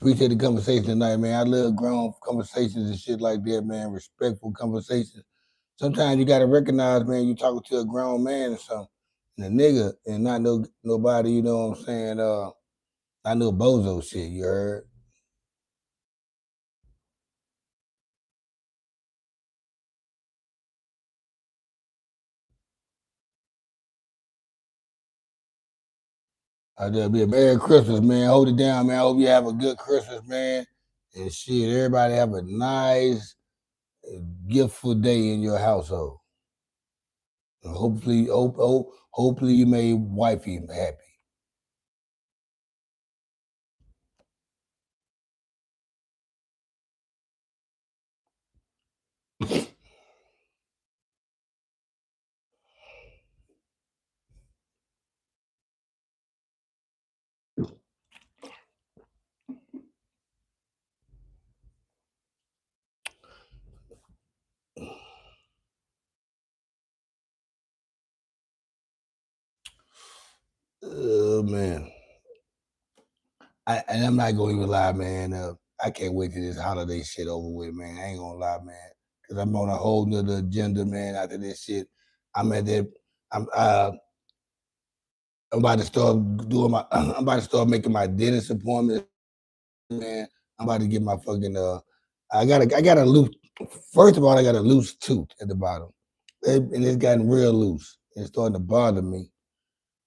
Appreciate the conversation tonight, man. I love grown conversations and shit like that, man. Respectful conversations. Sometimes you gotta recognize, man, you talking to a grown man or something, and a nigga, and not nobody, you know what I'm saying? Not no bozo shit. You heard? I just be a Merry Christmas, man. Hold it down, man. I hope you have a good Christmas, man. And shit, everybody have a nice, giftful day in your household. And hopefully you made wifey happy. Man. And I'm not gonna even lie, man. I can't wait till this holiday shit over with, man. I ain't gonna lie, man, because I'm on a whole nother agenda, man. After this shit, I'm at that. I'm uh, I'm about to start doing my. I'm about to start making my dentist appointment, man. I'm about to get my fucking. I got a loose. First of all, I got a loose tooth at the bottom, and it's gotten real loose. It's starting to bother me.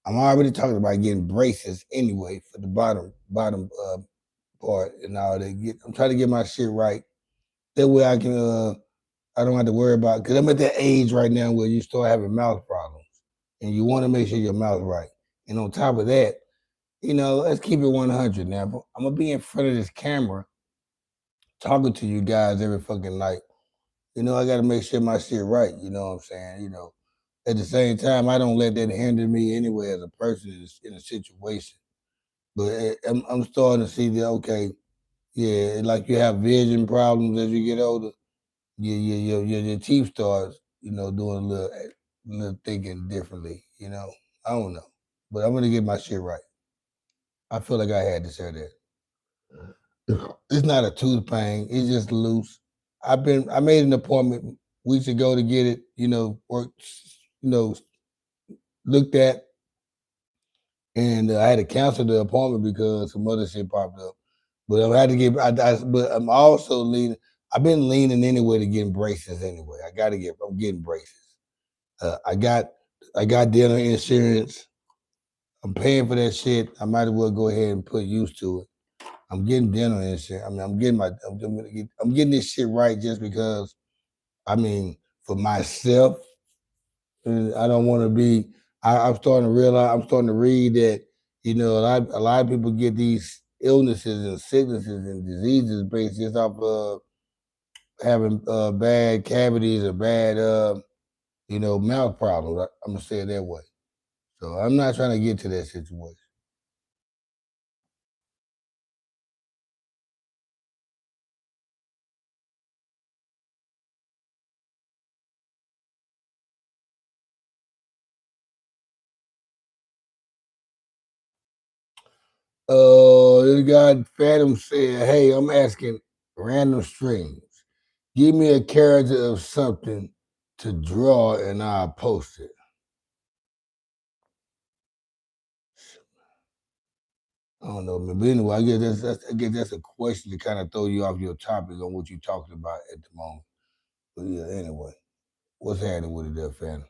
I'm already talking about getting braces anyway for the bottom part and all that. I'm trying to get my shit right. That way I can I don't have to worry about because I'm at that age right now where you start having mouth problems and you want to make sure your mouth right. And on top of that, let's keep it 100 now. I'm gonna be in front of this camera talking to you guys every fucking night. I got to make sure my shit right. You know what I'm saying? At the same time, I don't let that hinder me anyway as a person in a situation. But I'm starting to see that okay, yeah, like you have vision problems as you get older. Your teeth starts, doing a little thinking differently. I don't know, but I'm gonna get my shit right. I feel like I had to say that. It's not a tooth pain; it's just loose. I made an appointment weeks ago to get it, worked, you know, looked at, and I had to cancel the appointment because some other shit popped up. But I had to get. But I'm also leaning. I've been leaning anyway to getting braces anyway. I got to get. I'm getting braces. Uh, I got. I got dental insurance. I'm paying for that shit. I might as well go ahead and put used to it. I'm getting dental insurance. I mean, I'm getting this shit right just because. I mean, for myself And I don't want to be. I'm starting to realize. I'm starting to read that a lot of people get these illnesses and sicknesses and diseases based just off of having bad cavities or bad mouth problems. I'm gonna say it that way. So I'm not trying to get to that situation. The guy Phantom said, "Hey, I'm asking random strings. Give me a character of something to draw, and I'll post it." I don't know, man. But anyway, I guess that's a question to kind of throw you off your topic on what you're talking about at the moment. But yeah, anyway, what's happening with it there, Phantom?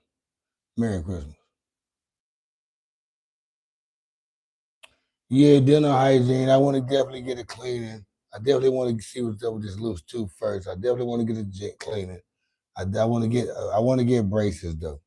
Merry Christmas. Yeah, dental hygiene. I want to definitely get a cleaning. I definitely want to see what's up with this loose tooth first. I definitely want to get a cleaning. I want to get braces though.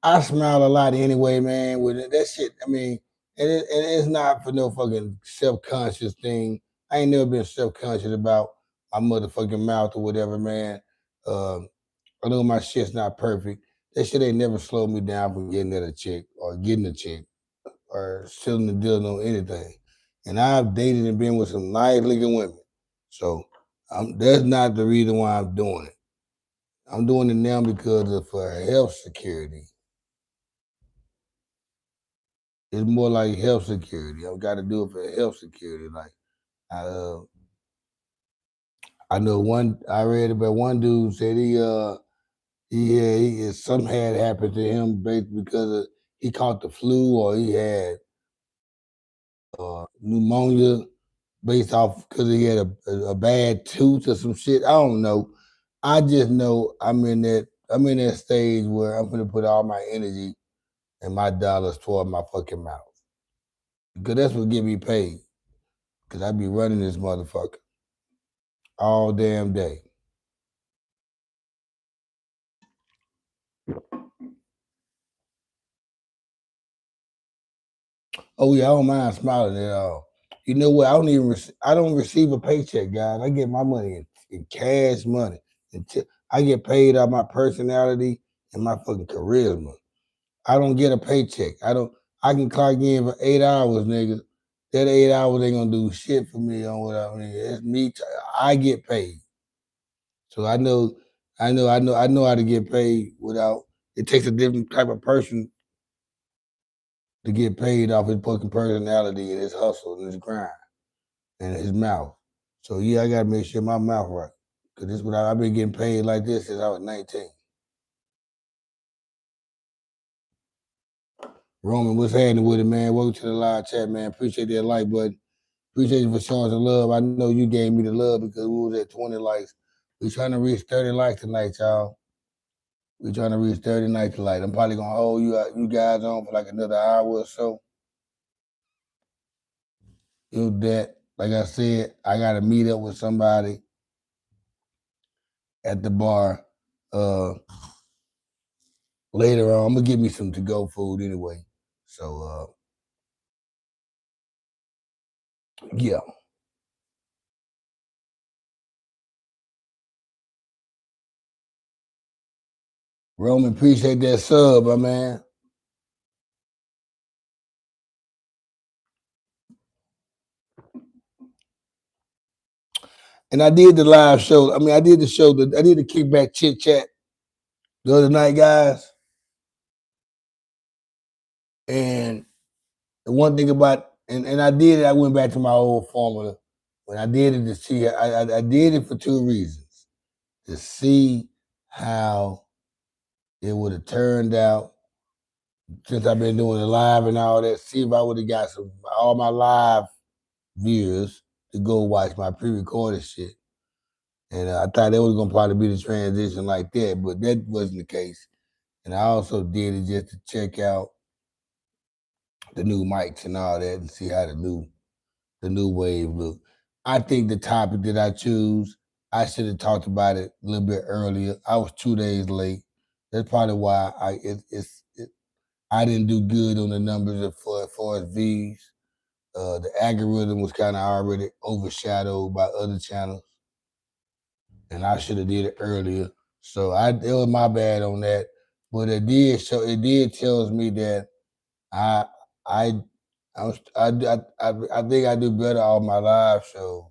I smile a lot anyway, man. With it, that shit, I mean, and it's not for no fucking self conscious thing. I ain't never been self conscious about my motherfucking mouth or whatever, man. Um, I know my shit's not perfect. That shit ain't never slowed me down from getting at a chick or getting a chick or selling the deal on anything. And I've dated and been with some nice looking women. So that's not the reason why I'm doing it. I'm doing it now because of for health security. It's more like health security. I've got to do it for health security. Like I, uh, I know one. I read about one dude said something had happened to him based because he caught the flu or he had pneumonia based off because he had a bad tooth or some shit. I don't know. I just know I'm in that stage where I'm gonna put all my energy and my dollars toward my fucking mouth because that's what get me paid. Because I be running this motherfucker all damn day. Oh yeah, I don't mind smiling at all. You know what? I don't receive a paycheck, guys. I get my money in cash money. I get paid off my personality and my fucking charisma. I don't get a paycheck. I can clock in for 8 hours, nigga. That 8 hours ain't gonna do shit for me on what I mean. It's me. I get paid. So I know how to get paid without. It takes a different type of person to get paid off his fucking personality and his hustle and his grind and his mouth. So yeah, I gotta make sure my mouth right. Cause this what I've been getting paid like this since I was 19. Roman, what's happening with it, man? Welcome to the live chat, man. Appreciate that like button. Appreciate you for showing some love. I know you gave me the love because we was at 20 likes. We trying to reach 30 likes tonight, y'all. We trying to reach 30 likes tonight. I'm probably gonna hold you guys on for like another hour or so. Do that. Like I said, I gotta meet up with somebody at the bar later on. I'm gonna get me some to-go food anyway. So yeah. Roman, appreciate that sub, my man. And I did the live show. I mean, I did the show. I did the kickback chit chat the other night, guys. And the one thing about and I did it. I went back to my old formula. When I did it to see, I did it for two reasons: to see how it would have turned out since I've been doing it live and all that. See if I would have got all my live viewers to go watch my pre-recorded shit. And I thought that was gonna probably be the transition like that, but that wasn't the case. And I also did it just to check out the new mics and all that and see how the new wave look. I think the topic that I choose, I should have talked about it a little bit earlier. I was 2 days late. That's probably why I didn't do good on the numbers as far as views. The algorithm was kind of already overshadowed by other channels, and I should have did it earlier. So it was my bad on that. But it did tells me that I I I think I do better on my live shows.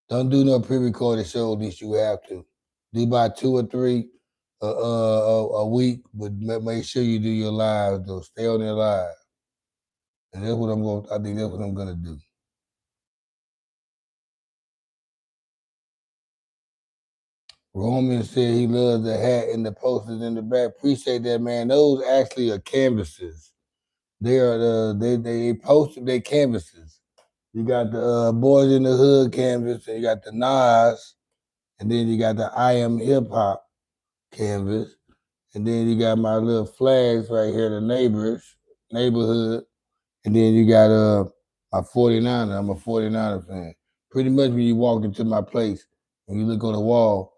Don't do no pre-recorded show unless you have to. Do about 2 or 3 a week, but make sure you do your live though. Stay on your live, and that's what I'm going. I think that's what I'm gonna do. Roman said he loves the hat and the posters in the back. Appreciate that, man. Those actually are canvases. They are they posted their canvases. You got the Boys in the Hood canvas, and you got the Nas, and then you got the I Am Hip Hop canvas, and then you got my little flags right here, the neighborhood, and then you got my 49er. I'm a 49er fan. Pretty much when you walk into my place and you look on the wall,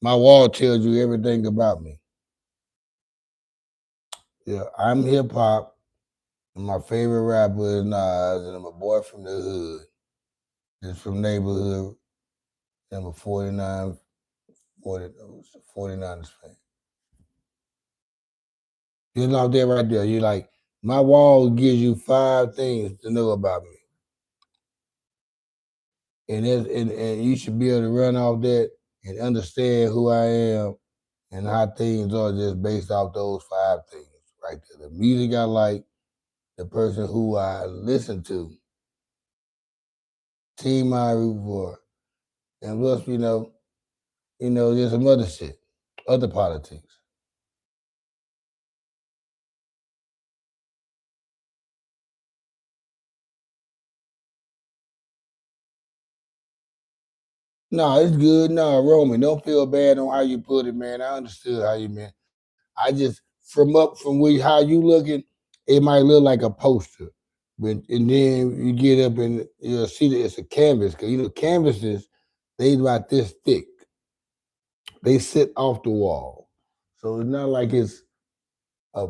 my wall tells you everything about me. Yeah, I'm hip hop, and my favorite rapper is Nas, and I'm a boy from the hood. Just from neighborhood. I'm a 49ers fan. Just out there right there. You like my wall gives you 5 things to know about me. And you should be able to run off that and understand who I am and how things are just based off those 5 things right there. The music I like, the person who I listen to, team I root for, and plus, there's some other shit, other politics. No, it's good. No, Roman, don't feel bad on how you put it, man. I understood how you meant. I just from where how you looking, it might look like a poster, but and then you get up and you'll see that it's a canvas. Cause canvases they about this thick. They sit off the wall, so it's not like it's a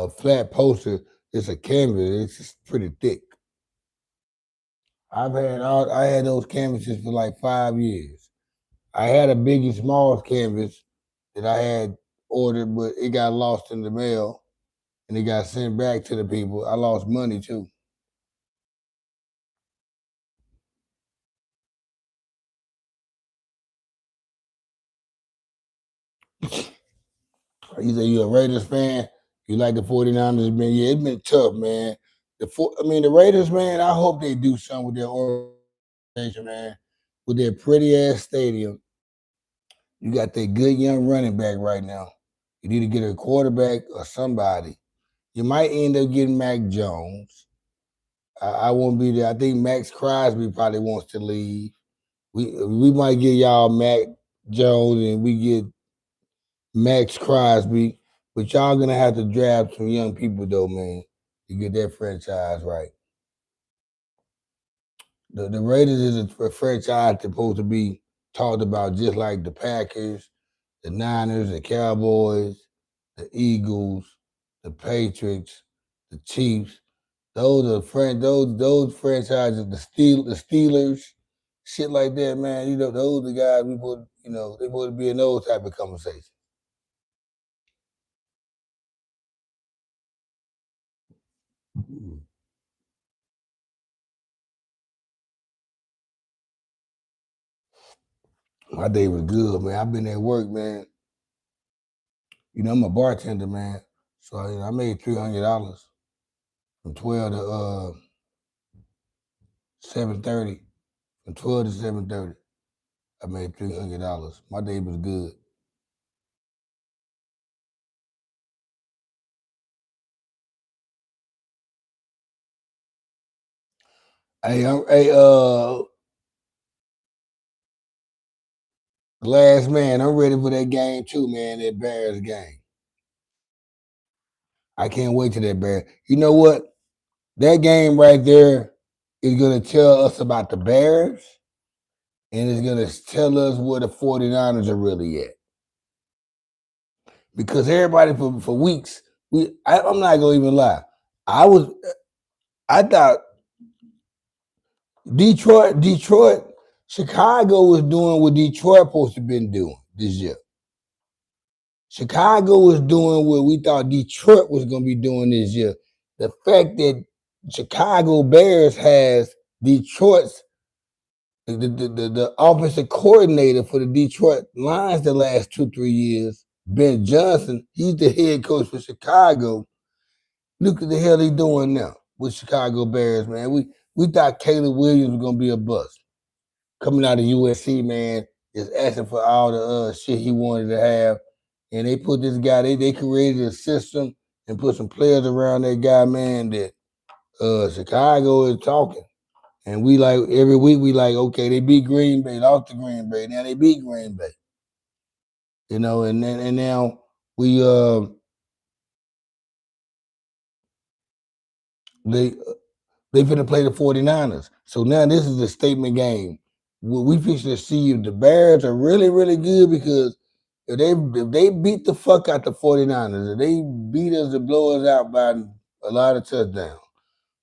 flat poster. It's a canvas. It's just pretty thick. I had those canvases for like 5 years. I had a Biggie Smalls canvas that I had ordered, but it got lost in the mail and it got sent back to the people. I lost money too. You say you a Raiders fan? You like the 49ers, man? Yeah, it's been tough, man. The Raiders, man, I hope they do something with their organization, man. With their pretty ass stadium. You got that good young running back right now. You need to get a quarterback or somebody. You might end up getting Mac Jones. I won't be there. I think Max Crosby probably wants to leave. We might get y'all Mac Jones and we get Max Crosby, but y'all gonna have to draft some young people though, man, to get that franchise right. The Raiders is a franchise that's supposed to be talked about just like the Packers, the Niners, the Cowboys, the Eagles, the Patriots, the Chiefs. Those franchises, the Steelers, shit like that, man. Those are the guys we would, they would be in those type of conversations. My day was good, man. I've been at work, man. I'm a bartender, man. So I made $300 from 12 to 7:30. From 12 to 7:30, I made $300. My day was good. Hey, last man, I'm ready for that game too, man. That Bears game. I can't wait to that Bears. You know what? That game right there is gonna tell us about the Bears and it's gonna tell us where the 49ers are really at. Because everybody for weeks, I'm not gonna even lie. I thought Detroit, Chicago was doing what Detroit supposed to been doing this year. Chicago was doing what we thought Detroit was going to be doing this year. The fact that Chicago Bears has Detroit's the offensive coordinator for the Detroit Lions the last 2-3 years, Ben Johnson, he's the head coach for Chicago. Look at the hell he doing now with Chicago Bears, man. We thought Caleb Williams was going to be a bust. Coming out of USC, man, just asking for all the shit he wanted to have. And they put this guy, they created a system and put some players around that guy, man, that Chicago is talking. And we like, every week we like, okay, they beat Green Bay, lost to Green Bay. Now they beat Green Bay. You know, and now we they finna play the 49ers. So now this is a statement game. We fixing to see if the Bears are really, really good, because if they beat the fuck out the 49ers, if they beat us and blow us out by a lot of touchdowns,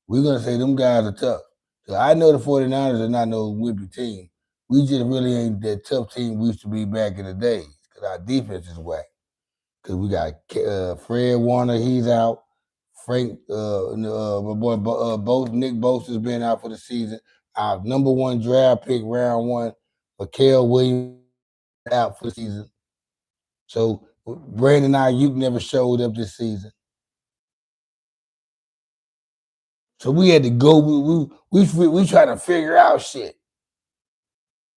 we're going to say them guys are tough. So I know the 49ers are not no whippy team. We just really ain't that tough team we used to be back in the day, because our defense is whack. Because we got Fred Warner, he's out. Frank, my boy, Nick Bosa's been out for the season. Our number 1 draft pick, round 1, Mikael Williams, out for the season. So Brandon Ayuk never showed up this season. So we had to go. We try to figure out shit.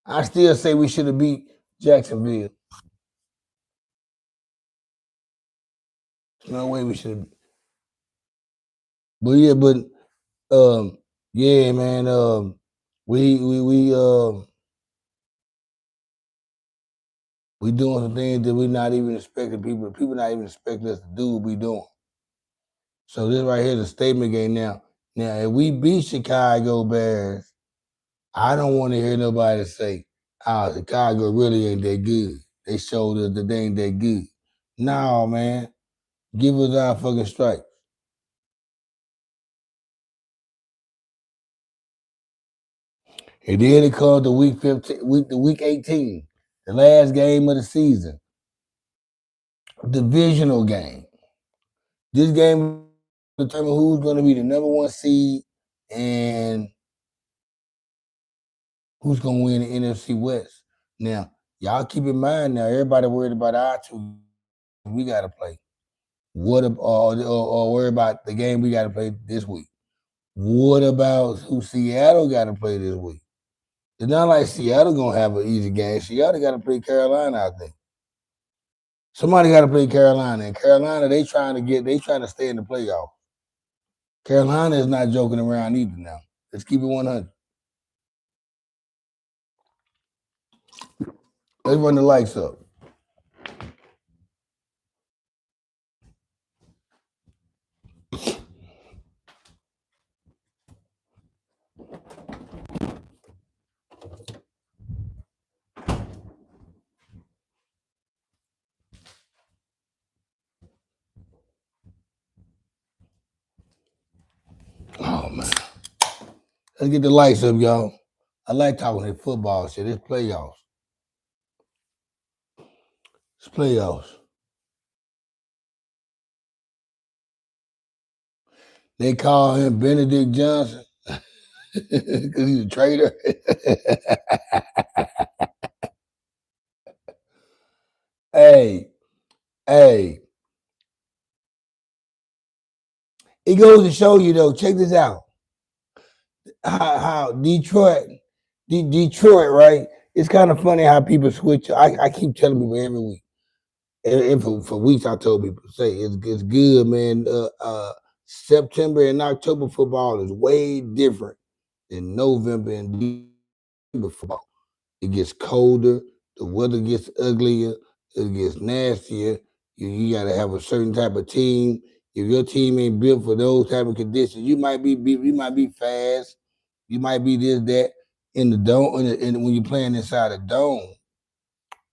I still say we should have beat Jacksonville. There's no way we should have. But yeah, man. We doing some things that we not even expecting people not even expecting us to do what we doing. So this right here is a statement game now. Now, if we beat Chicago Bears, I don't want to hear nobody say, Chicago really ain't that good. They showed us that they ain't that good. No, man. Give us our fucking stripes. And then it comes to week 15, week 18, the last game of the season. Divisional game. This game will determine who's going to be the number 1 seed and who's going to win the NFC West. Now, y'all keep in mind now, everybody worried about our 2 we got to play. What or worry about the game we got to play this week? What about who Seattle got to play this week? It's not like Seattle gonna have an easy game. Seattle got to play Carolina, I think. Somebody got to play Carolina, and Carolina they trying to stay in the playoff. Carolina is not joking around either now. Let's keep it 100. Let's run the lights up. Oh man. Let's get the lights up, y'all. I like talking that football shit. It's playoffs. It's playoffs. They call him Benedict Johnson because he's a traitor. Hey. It goes to show you though, check this out. How Detroit, right? It's kind of funny how people switch. I keep telling people every week. And for weeks I told people, say it's good, man. September and October football is way different than November and December football. It gets colder, the weather gets uglier, it gets nastier. You got to have a certain type of team. If your team ain't built for those type of conditions, you might be fast, you might be this, that. in the dome, when you're playing inside a dome,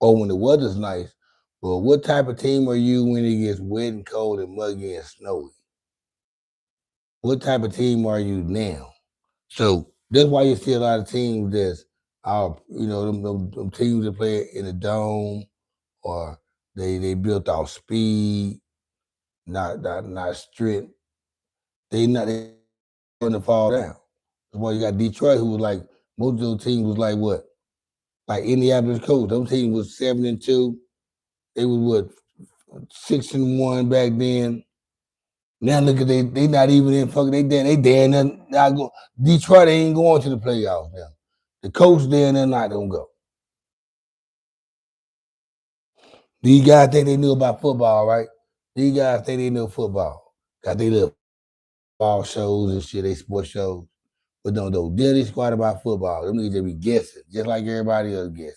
or when the weather's nice. But what type of team are you when it gets wet and cold and muggy and snowy? What type of team are you now? So that's why you see a lot of teams that's them teams that play in the dome, or they built off speed, not strength. They going to fall down. That's why you got Detroit, who was like, most of those teams was like what? Like Indianapolis Colts. Those teams was 7-2. They was what, 6-1 back then. Now look at they not even in fucking they there not go. Detroit ain't going to the playoffs now. The Colts there and they're not gonna go. These guys think they knew about football, right? These guys think they know football. Got they little ball shows and shit, they sports shows. But don't know diddly squat about football. Them niggas just be guessing, just like everybody else guessing.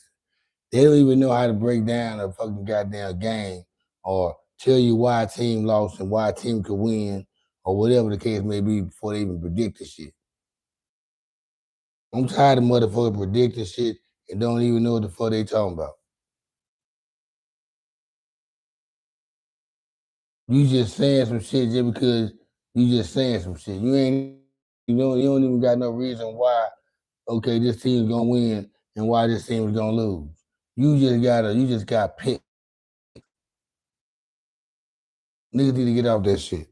They don't even know how to break down a fucking goddamn game or tell you why a team lost and why a team could win or whatever the case may be before they even predict the shit. I'm tired of motherfuckers predicting shit and don't even know what the fuck they talking about. You just saying some shit just because you just saying some shit. You don't even got no reason why, okay, this team's gonna win and why this team's gonna lose. You just got picked. Niggas need to get off that shit.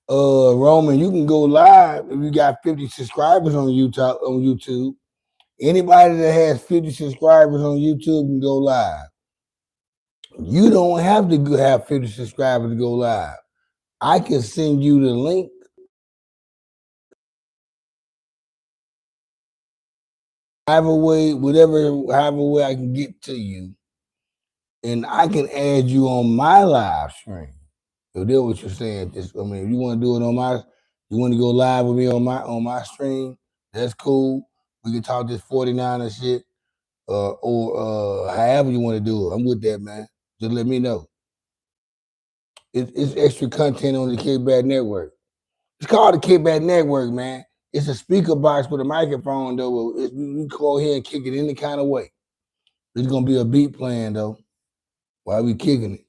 Roman, you can go live if you got 50 subscribers on YouTube. Anybody that has 50 subscribers on YouTube can go live. You don't have to have 50 subscribers to go live. I can send you the link. However way I can get to you, and I can add you on my live stream. So that's what you're saying. If you want to do it you want to go live with me on my stream, that's cool. We can talk this 49er shit, or however you want to do it. I'm with that, man. Just let me know. It's extra content on the Kickback Network. It's called the Kickback Network, man. It's a speaker box with a microphone, though. You can go here and kick it any kind of way. There's gonna be a beat playing though while we kicking it.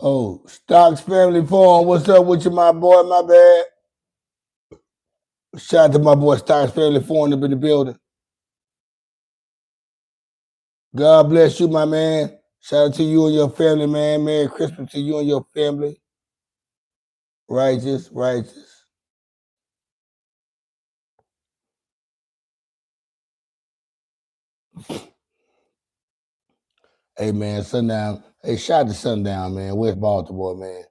Oh, Stocks Family Farm, what's up with you, my boy? My bad. Shout out to my boy Stocks Family Farm up in the building. God bless you, my man. Shout out to you and your family, man. Merry Christmas to you and your family. Righteous, righteous. Hey man, Sundown. Hey, shout out to Sundown, man. West Baltimore, man.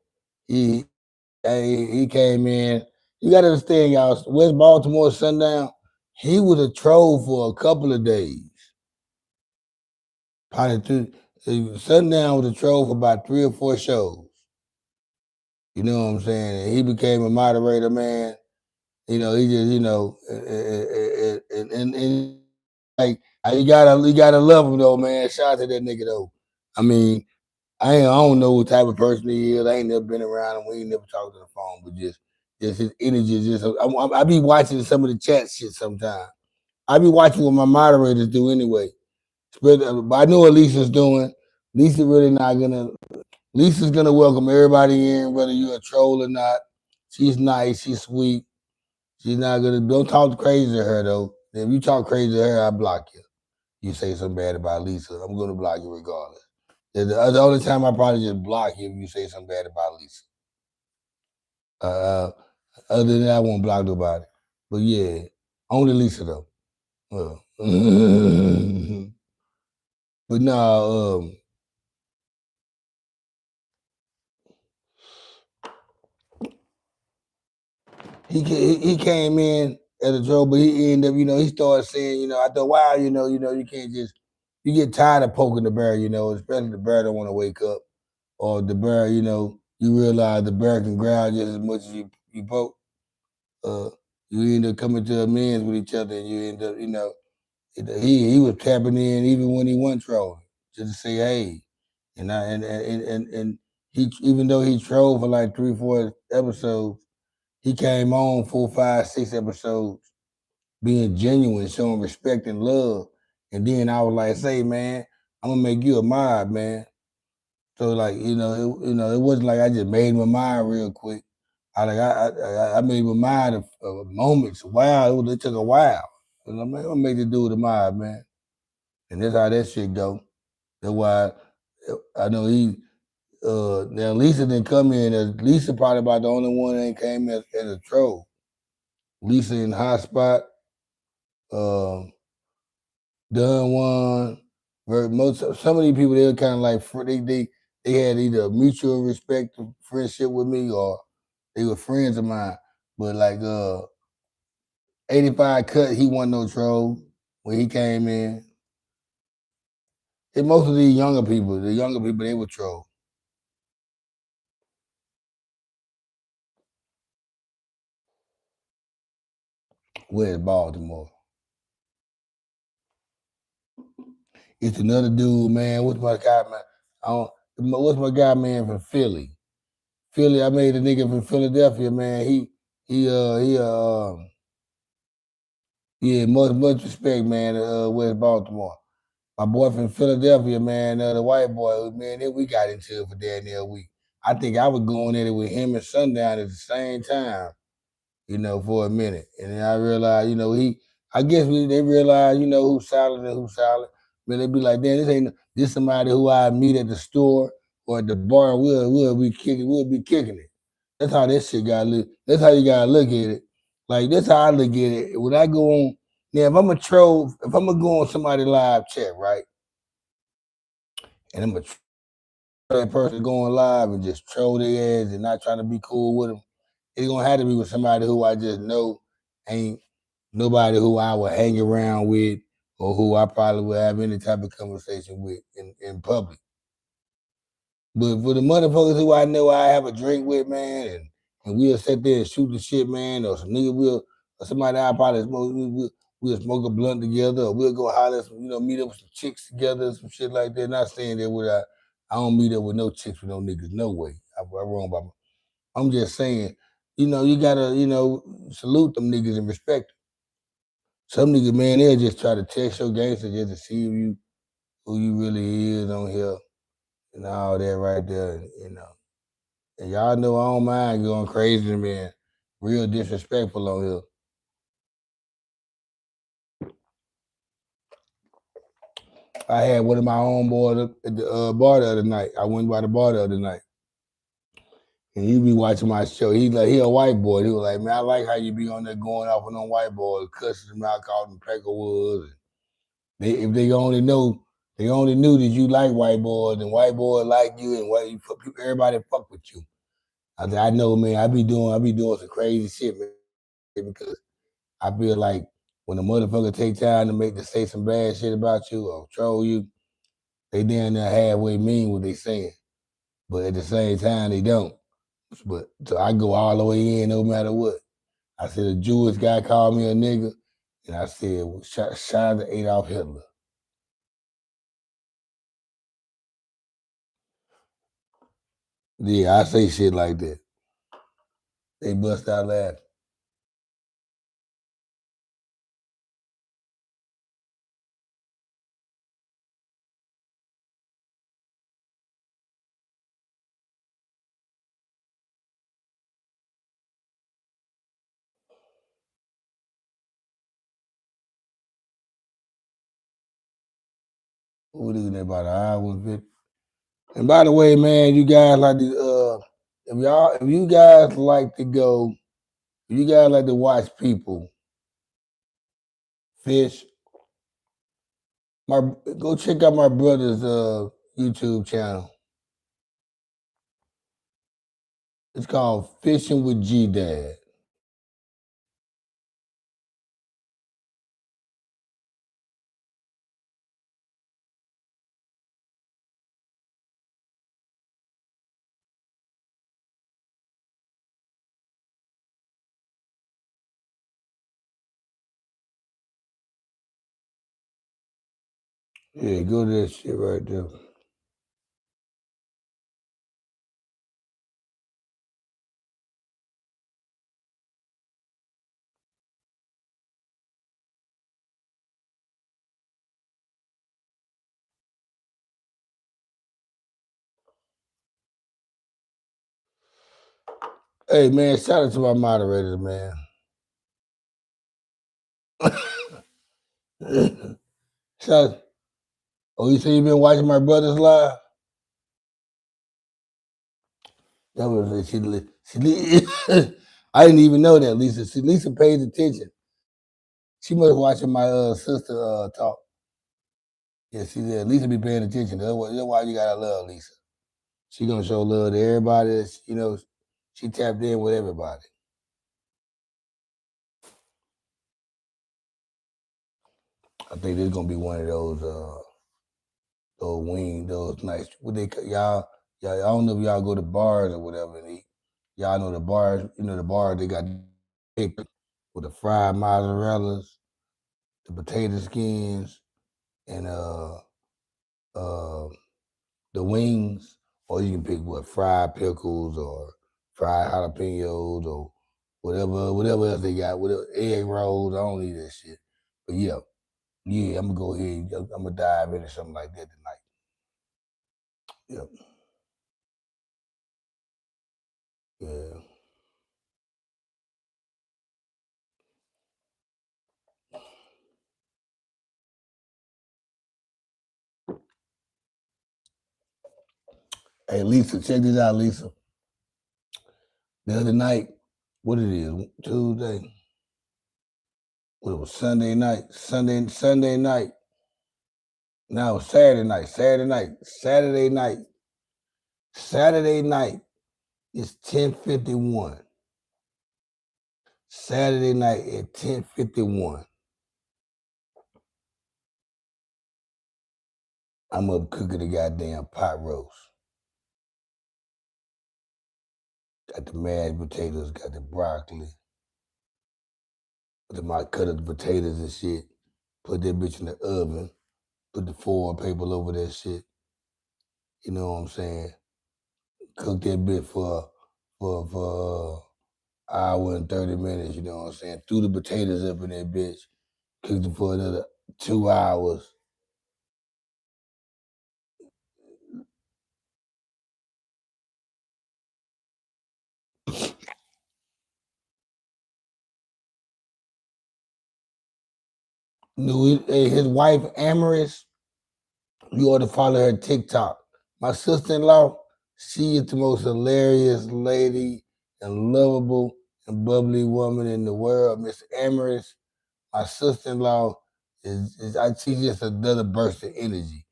He came in. You gotta understand, y'all. West Baltimore Sundown. He was a troll for a couple of days. Probably Sundown was a troll for about 3 or 4 shows. You know what I'm saying? And he became a moderator, man. He just, and like you gotta love him though, man. Shout out to that nigga though. I mean, I don't know what type of person he is. I ain't never been around him. We ain't never talked on the phone, but just his energy. I be watching some of the chat shit sometimes. I be watching what my moderators do anyway. But I know what Lisa's doing. Lisa really not gonna. Lisa's gonna welcome everybody in, whether you're a troll or not. She's nice. She's sweet. She's not gonna. Don't talk crazy to her though. If you talk crazy to her, I block you. You say something bad about Lisa, I'm gonna block you regardless. The only time I probably just block you if you say something bad about Lisa. Other than that, I won't block nobody. But yeah, only Lisa though. Uh, but no, he came in as a troll, but he ended up, he started saying, I thought, wow, you can't just, you get tired of poking the bear, especially the bear don't want to wake up, or the bear, you realize the bear can growl just as much as you poke. Uh, you end up coming to amends with each other, and you end up, he was tapping in even when he wasn't trolling, just to say hey, and he, even though he trolled for like 3-4 episodes, he came on 4, 5, 6 episodes being genuine, showing respect and love. And then I was like, say, man, I'm gonna make you a mod, man. So like, it wasn't like I just made my mind real quick. I made my mind of moments. Wow, it took a while. And I'm like, I'm gonna make the dude a mod, man. And that's how that shit go. That's why I know he now Lisa didn't come in as Lisa probably about the only one that came as a troll. Lisa in Hotspot, um, Done one. Most some of these people they were kind of like they had either mutual respect or friendship with me or they were friends of mine. But like 85 cut, he wasn't no troll when he came in. And most of these the younger people, they were troll. Where's Baltimore? It's another dude, man. What's my guy, man? What's my guy, man, from Philly? Philly, I made a nigga from Philadelphia, man. Yeah, much respect, man. West Baltimore. My boy from Philadelphia, man, the white boy, man, then we got into it for damn near a week. I think I was going at it with him and Sundown at the same time, for a minute. And then I realized, I guess they realized, who's solid and who's solid. But they be like, damn, this somebody who I meet at the store or at the bar, we'll be kicking it. That's how that shit got look. That's how you gotta look at it. Like that's how I look at it. When I go on, now if I'm a troll, if I'm gonna go on somebody live chat, right, and I'm a that person going live and just troll their ass and not trying to be cool with them, it's gonna have to be with somebody who I just know ain't nobody who I would hang around with or who I probably would have any type of conversation with in public. But for the motherfuckers who I know I have a drink with, man, and we'll sit there and shoot the shit, man, or some nigga or somebody I probably smoke, we'll smoke a blunt together, or we'll go holler, meet up with some chicks together, some shit like that. Not saying that I don't meet up with no chicks with no niggas, no way. I wrong by my. I'm just saying, you gotta, salute them niggas and respect them. Some niggas, man, they'll just try to test your gangster just to see who you really is on here and all that right there. And y'all know I don't mind going crazy and being real disrespectful on here. I had one of my homeboys at the bar the other night. I went by the bar the other night. And he be watching my show. He a white boy. He was like, man, I like how you be on there going off on them white boys, cussing them out, calling them peckerwoods. If they only knew that you like white boys and white boys like you and everybody fuck with you. I said, I know, man. I be doing some crazy shit, man, because I feel like when a motherfucker take time to say some bad shit about you or troll you, they down there halfway mean what they saying. But at the same time, they don't. But so I go all the way in no matter what. I said a Jewish guy called me a nigga, and I said, well, shout out to Adolf Hitler. Yeah, I say shit like that. They bust out laughing. What is it about an hour and 50? And by the way, man, you guys like to if you guys like to go, if you guys like to watch people fish My Go check out my brother's YouTube channel. It's called Fishing with G Dad. Yeah, go to that shit right there. Hey man, shout out to my moderators, man. Shout Oh, you say you been watching my brother's live? That was I didn't even know that, Lisa. Lisa pays attention. She must watching my sister talk. Yeah, she did. Lisa be paying attention. That's why you gotta love Lisa. She gonna show love to everybody. She tapped in with everybody. I think this is gonna be one of those wings, those nice. What they y'all? I don't know if y'all go to bars or whatever and eat. Y'all know the bars. You know the bars they got picked with the fried mozzarellas, the potato skins, and uh the wings. Or you can pick what fried pickles or fried jalapenos or whatever else they got. Whatever egg rolls. I don't eat that shit. But yeah, I'm gonna go ahead. I'm gonna dive into something like that tonight. Yep. Yeah. Hey, Lisa, check this out, Lisa. The other night, what it is, Tuesday, what it was Sunday night, Sunday night. Now it's Saturday night. It's 10:51. Saturday night at 10:51. I'm up cooking a goddamn pot roast. Got the mashed potatoes, got the broccoli. I cut up the potatoes and shit. Put that bitch in the oven. Put the foil paper over that shit. You know what I'm saying? Cook that bit for hour and 30 minutes, you know what I'm saying? Threw the potatoes up in that bitch, cooked it for another 2 hours. His wife, Amaris, you ought to follow her TikTok. My sister-in-law, she is the most hilarious lady and lovable and bubbly woman in the world. Miss Amaris, my sister-in-law, she's just another burst of energy.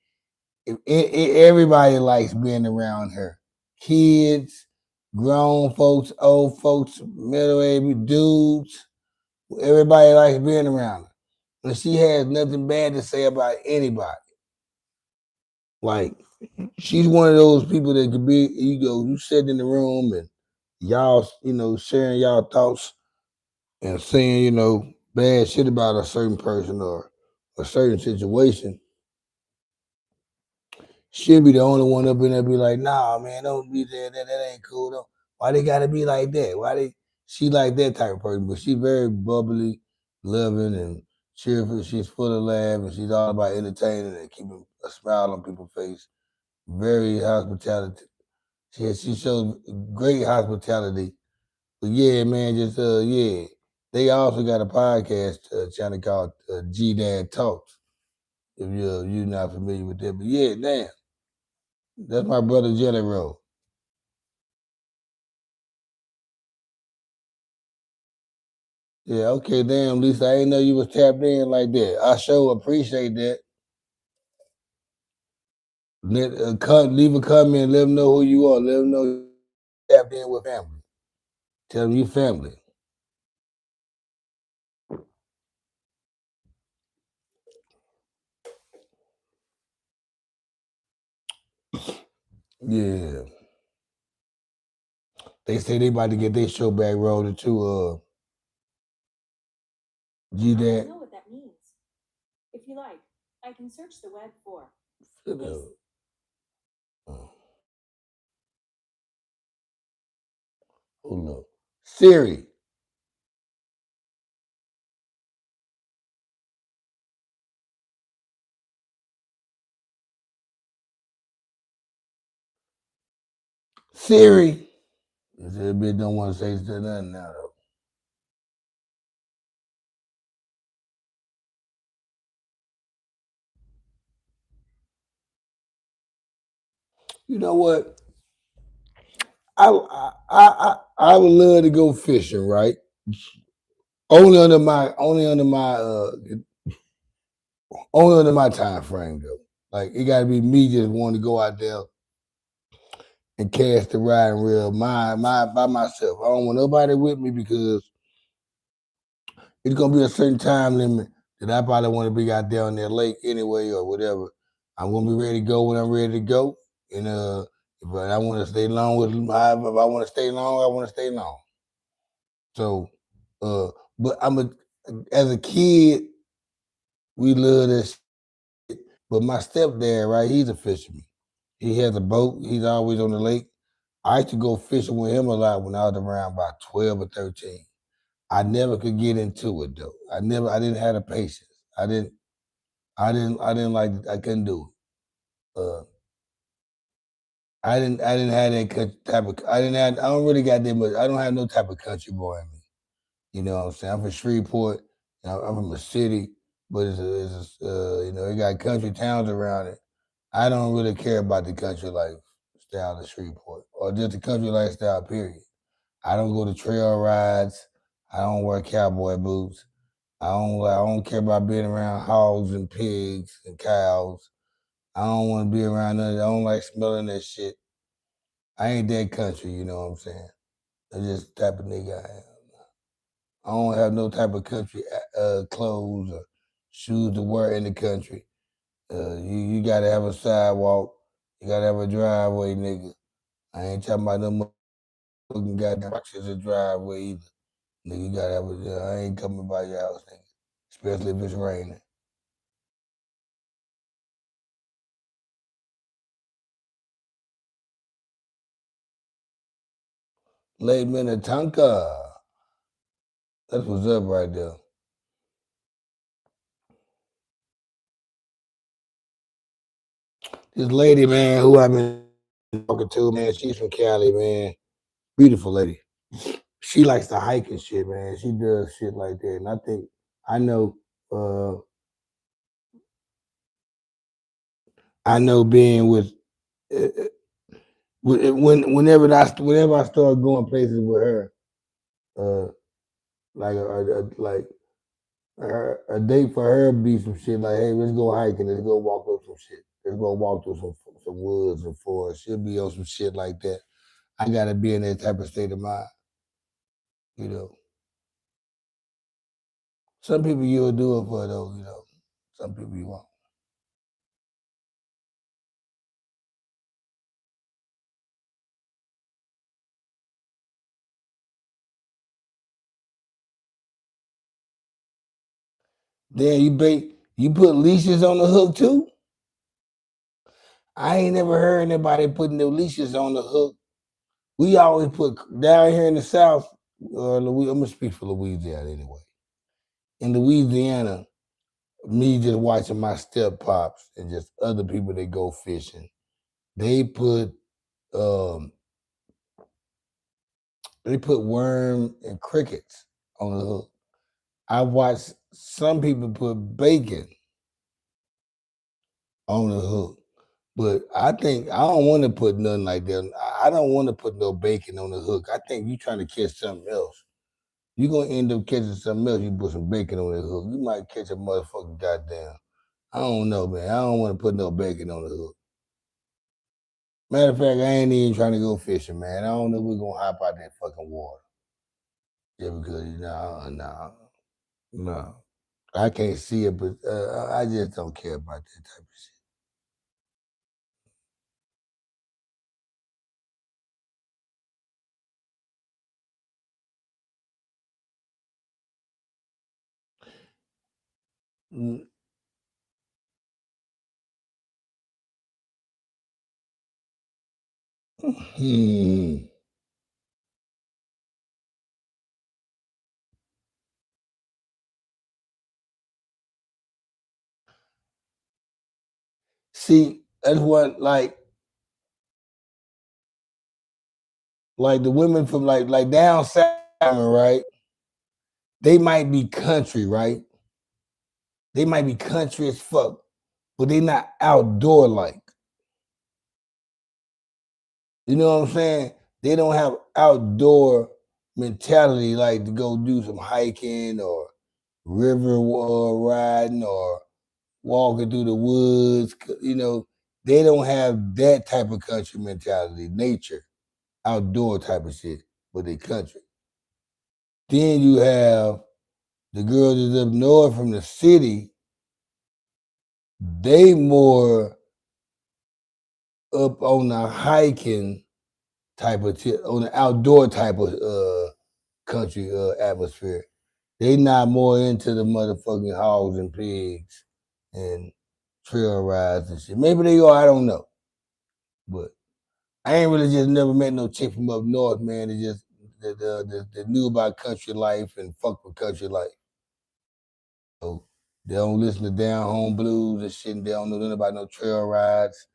Everybody likes being around her. Kids, grown folks, old folks, middle-aged dudes. Everybody likes being around her. And she has nothing bad to say about anybody. Like, she's one of those people that could be, you sit in the room and y'all, sharing y'all thoughts and saying, bad shit about a certain person or a certain situation. She'll be the only one up in there be like, nah, man, don't be there. That ain't cool. Don't. Why they gotta be like that? She like that type of person, but she very bubbly, loving, and cheerful. She's full of laugh, and she's all about entertaining and keeping a smile on people's face. Very hospitality. She shows great hospitality. But yeah, man, yeah. They also got a podcast channel called G Dad Talks. If you're not familiar with that, but yeah, damn. That's my brother Jelly Roll. Yeah, okay, damn, Lisa. I didn't know you was tapped in like that. I sure appreciate that. Leave a comment. Let them know who you are. Let them know you tapped in with family. Tell them you family. Yeah. They say they about to get their show back rolling too. G I don't Dad. know what that means. If you like, I can search the web for. Hold up. Siri. Siri. That bitch don't want to say nothing now though. You know what? I would love to go fishing, right? Only under my time frame though. Like it gotta be me just wanting to go out there and cast the riding reel my by myself. I don't want nobody with me because it's gonna be a certain time limit that I probably want to be out there on that lake anyway or whatever. I'm gonna be ready to go when I'm ready to go. And if I want to stay long with if I want to stay long, I want to stay long. So but as a kid, we love this. But my stepdad, right, he's a fisherman. He has a boat. He's always on the lake. I used to go fishing with him a lot when I was around about 12 or 13. I never could get into it though. I didn't have the patience. I didn't like, I couldn't do it. I didn't have that type of, I don't really got that much, I don't have no type of country boy in me. You know what I'm saying? I'm from Shreveport. I'm from a city, but you know, it got country towns around it. I don't really care about the country life style of Shreveport or just the country lifestyle, period. I don't go to trail rides. I don't wear cowboy boots. I don't care about being around hogs and pigs and cows. I don't want to be around none of that. I don't like smelling that shit. I ain't that country, you know what I'm saying? That's just the type of nigga I am. I don't have no type of country clothes or shoes to wear in the country. You gotta have a sidewalk. You gotta have a driveway, nigga. I ain't talking about no motherfucking goddamn boxes of driveway either. Nigga, you gotta have a. I ain't coming by your house, nigga. Especially if it's raining. Late Minnetonka. That's what's up right there. This lady, man, who I've been talking to, man, she's from Cali, man. Beautiful lady. She likes to hike and shit, man. She does shit like that. And I think I know uh I know being with uh, whenever I start going places with her, uh like like a date for her be some shit like, hey, let's go hiking, let's go walk through some shit. Let's go walk through some woods and forests. She'll be on some shit like that. I gotta be in that type of state of mind, you know. Some people you'll do it for though, you know. Some people you won't. Then you put leashes on the hook too? I ain't never heard anybody putting no leashes on the hook. We always put down here in the South, I'm gonna speak for Louisiana anyway. In Louisiana, me just watching my step pops and just other people that go fishing, they put um they put worm and crickets on the hook. I watched some people put bacon on the hook. But I think I don't want to put nothing like that. I don't want to put no bacon on the hook. I think you trying to catch something else. You're gonna end up catching something else. You put some bacon on the hook. You might catch a motherfucking goddamn. I don't know, man. I don't want to put no bacon on the hook. Matter of fact, I ain't even trying to go fishing, man. I don't know if we're gonna hop out that fucking water. Yeah, because no. I can't see it, but I just don't care about that type of shit. Mm. Hmm. See, that's what like the women from like down south, right? They might be country, right? They might be country as fuck, but they not outdoor like. You know what I'm saying? They don't have outdoor mentality like to go do some hiking or river riding or walking through the woods. You know, they don't have that type of country mentality, nature, outdoor type of shit, but they country. Then you have the girls that's up north from the city. They more up on the hiking type of on the outdoor type of country atmosphere. They not more into the motherfucking hogs and pigs and trail rides and shit. Maybe they are, I don't know. But I ain't really just never met no chick from up north, man. That just that knew about country life and fuck with country life. So they don't listen to down home blues and shit. And they don't know nothing about no trail rides,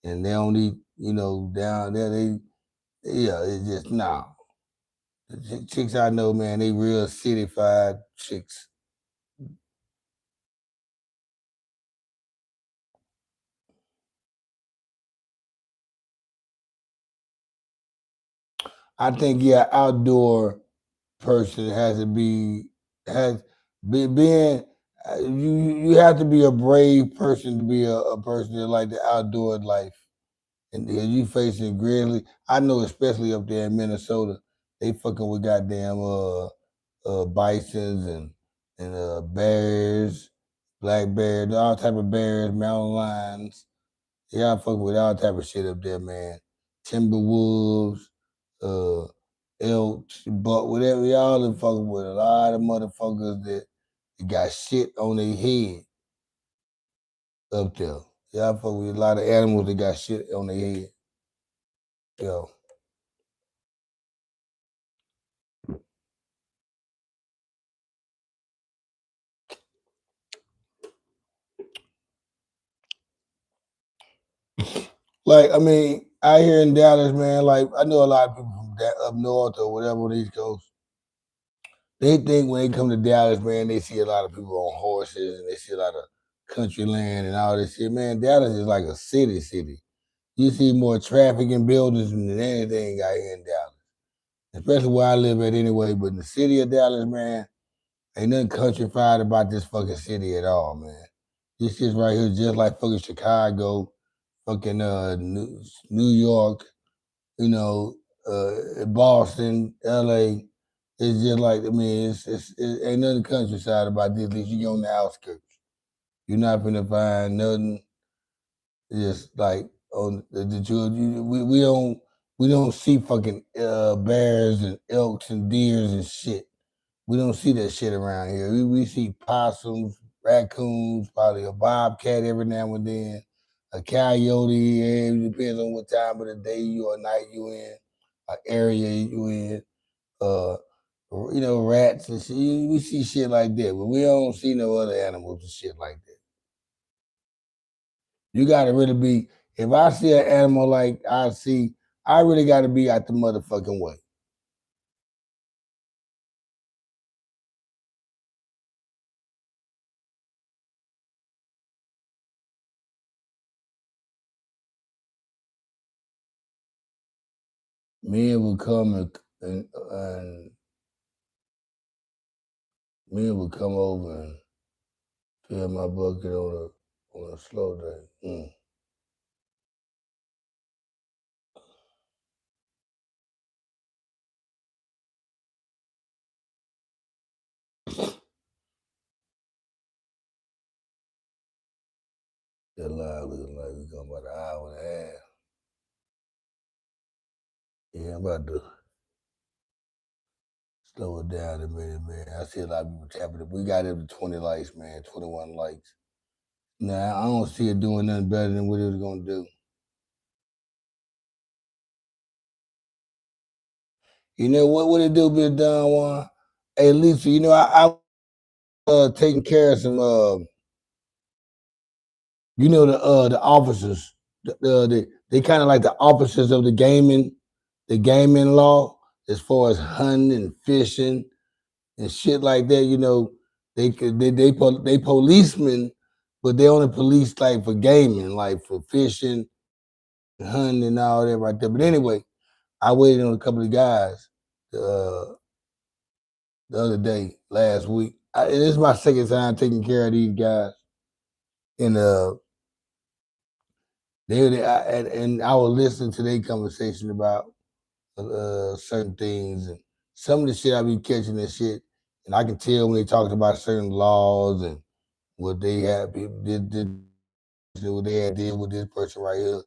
and they don't eat, down there. It's just nah. The chicks I know, man, they real cityfied chicks. I think outdoor person has to be has being you have to be a brave person to be a person that like the outdoor life. And you facing grizzly, I know especially up there in Minnesota, they fucking with goddamn bisons and bears, black bears, all type of bears, mountain lions. Y'all fucking with all type of shit up there, man. Timber wolves, uh, elks, buck, whatever. Y'all are fucking with a lot of motherfuckers that got shit on their head up there. Y'all fuck with a lot of animals that got shit on their head. Yo. Like, I mean, I hear in Dallas, man, like, I know a lot of people from up north or whatever on the East Coast. They think when they come to Dallas, man, they see a lot of people on horses and they see a lot of country land and all this shit. Man, Dallas is like a city. You see more traffic and buildings than anything out here in Dallas, especially where I live at anyway. But in the city of Dallas, man, ain't nothing countrified about this fucking city at all, man. This shit's right here just like fucking Chicago, fucking New York, Boston, LA. It's just like, I mean, it ain't nothing countryside about this. At least you on the outskirts. You're not gonna find nothing just like on we don't see fucking bears and elks and deers and shit. We don't see that shit around here. We see possums, raccoons, probably a bobcat every now and then, a coyote. It depends on what time of the day or night you in, an area you in. Uh, rats and shit. We see shit like that, but we don't see no other animals and shit like that. You gotta really be. If I see an animal like I really gotta be out the motherfucking way. Men will come and men will come over and fill my bucket on a slow day. That live looking like we going about an hour and a half. Yeah, I'm about to slow it down a minute, man. I see a lot of people tapping it. We got up to 20 likes, man, 21 likes. Nah, I don't see it doing nothing better than what it was gonna do. You know what it do, Bill Don Juan? Hey, Lisa, you know, I taking care of some you know the officers. They kind of like the officers of the gaming law as far as hunting and fishing and shit like that. You know, they policemen, but they only police like for gaming, like for fishing, hunting, and all that right there. But anyway, I waited on a couple of guys uh, the other day, last week. And this is my second time taking care of these guys, and and I was listening to their conversation about certain things and some of the shit I be catching and shit, and I can tell when they talked about certain laws and what they had did what they had did with this person right here.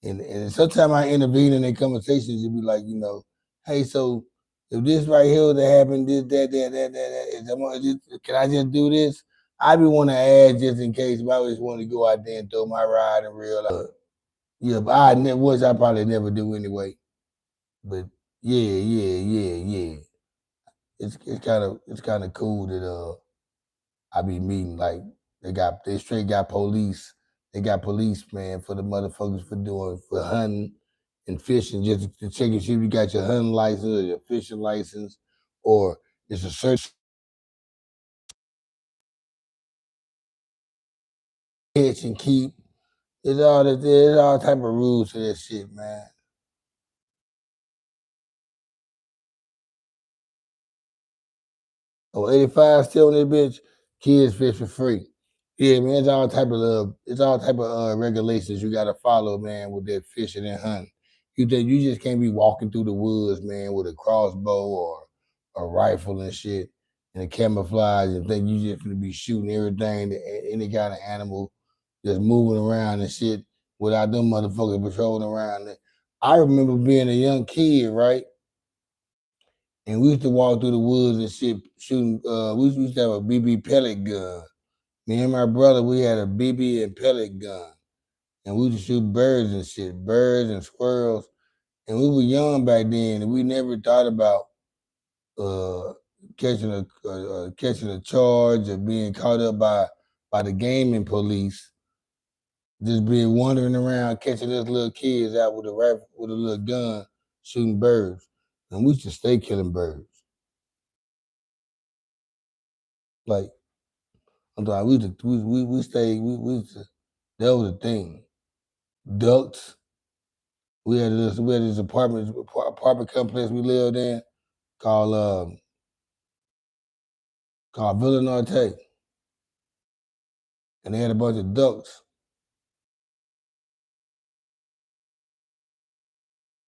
And sometimes I intervene in their conversations and be like, you know, hey, so if this right here that happened, this, can I just do this? I be want to add just in case if I just want to go out there and throw my ride and real. Yeah, but I never was. I probably never do anyway. But yeah. It's kind of cool that I be meeting like they straight got police. They got police, man, for the motherfuckers for hunting and fishing, just to check and see if you got your hunting license or your fishing license, or it's a search catch and keep. There's all type of rules to that shit, man. Oh, 85 still in that bitch. Kids fish for free. Yeah, man, it's all type of regulations you gotta follow, man, with that fishing and hunting. You just can't be walking through the woods, man, with a crossbow or a rifle and shit and a camouflage and think you just gonna be shooting everything, any kind of animal just moving around and shit without them motherfuckers patrolling around. I remember being a young kid, right? And we used to walk through the woods and shit, shooting. We used to have a BB pellet gun. Me and my brother, we had a BB and pellet gun, and we used to shoot birds and shit, birds and squirrels. And we were young back then, and we never thought about uh, catching a charge or being caught up by the gaming police. Just being wandering around, catching us little kids out with a rifle, with a little gun, shooting birds, and we used to stay killing birds. Like I'm talking, we stayed, we used to, that was the thing. Ducks. We had this apartment complex we lived in called called Villa Norte, and they had a bunch of ducks.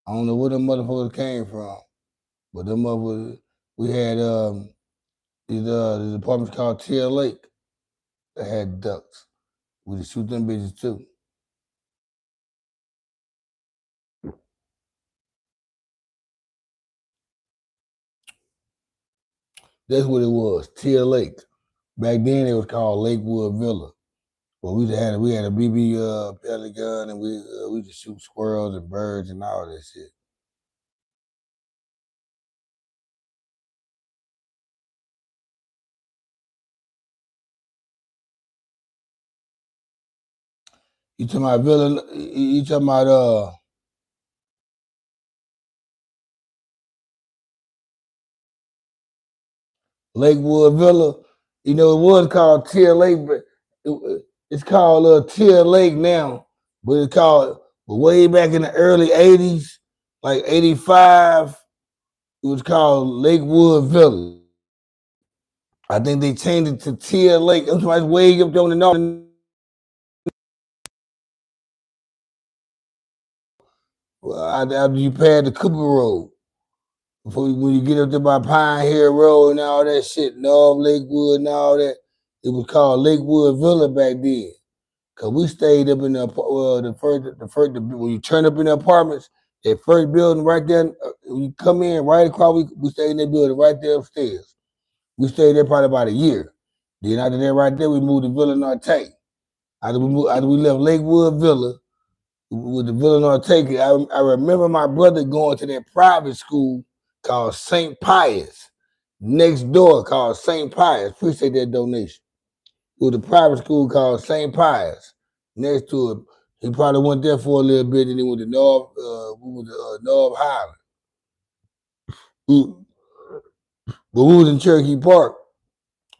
I don't know where them motherfuckers came from, but them motherfuckers. We had these apartments called Teal Lake that had ducks. We just shoot them bitches too. That's what it was, Teal Lake. Back then it was called Lakewood Villa. Well, we had a BB pellet gun, and we just shoot squirrels and birds and all that shit. You talking about Villa? You talking about Lakewood Villa? You know, it was called Tear Lake, but it's called Tear Lake now. But it's called, but way back in the early '80s, like '85, it was called Lakewood Villa. I think they changed it to Tear Lake. I'm talking about way up there on the north. After you pass the Cooper Road, when you get up there by Pine Hill Road and all that shit, North Lakewood and all that, it was called Lakewood Villa back then. Cause we stayed up in when you turn up in the apartments, that first building right there, when you come in right across, we stayed in that building right there upstairs. We stayed there probably about a year. Then after that, right there, we moved to Villa Norte. After we left Lakewood Villa with the Villa Norte, I remember my brother going to that private school called St. Pius next door called St. Pius. Appreciate that donation. It was a private school called St. Pius. Next to it, he probably went there for a little bit, and he went to North Highland. But we was in Cherokee Park.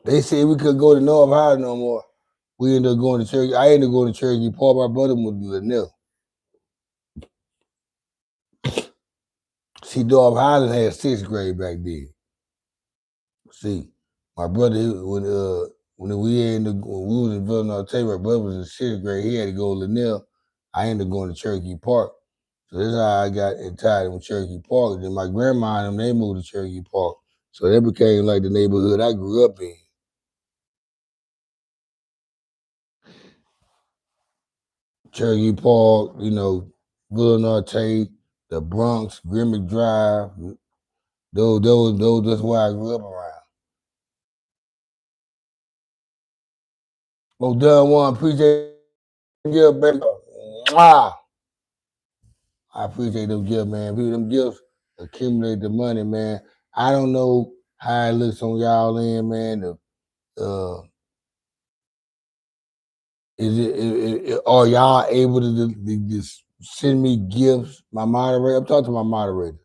They said we couldn't go to North Highland no more. We ended up going to Cherokee. I ended up going to Cherokee Park. My brother moved to Lanier. See, North Highland had sixth grade back then. See, my brother when we was in Villanova, my brother was in sixth grade. He had to go to Lanier. I ended up going to Cherokee Park. So that's how I got tied with Cherokee Park. And then my grandma and them, they moved to Cherokee Park. So that became like the neighborhood I grew up in. Cherokee Park, Villanova, the Bronx, Grimmick Drive. Those, that's where I grew up around. Oh, done one, appreciate you, baby. Mwah. I appreciate them gifts, man. Them gifts accumulate the money, man. I don't know how it looks on y'all end, man. Are y'all able to just send me gifts? My moderator, I'm talking to my moderator.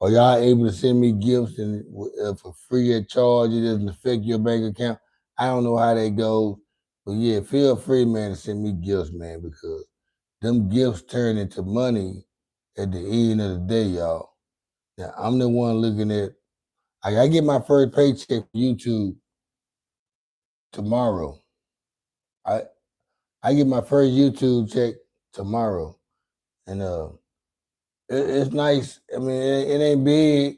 Are y'all able to send me gifts and for free at charge? It doesn't affect your bank account. I don't know how that goes, but yeah, feel free, man, to send me gifts, man, because them gifts turn into money at the end of the day, y'all. Now, I'm the one looking at. I get my first paycheck from YouTube tomorrow. I get my first YouTube check tomorrow, and it's nice. I mean, it ain't big,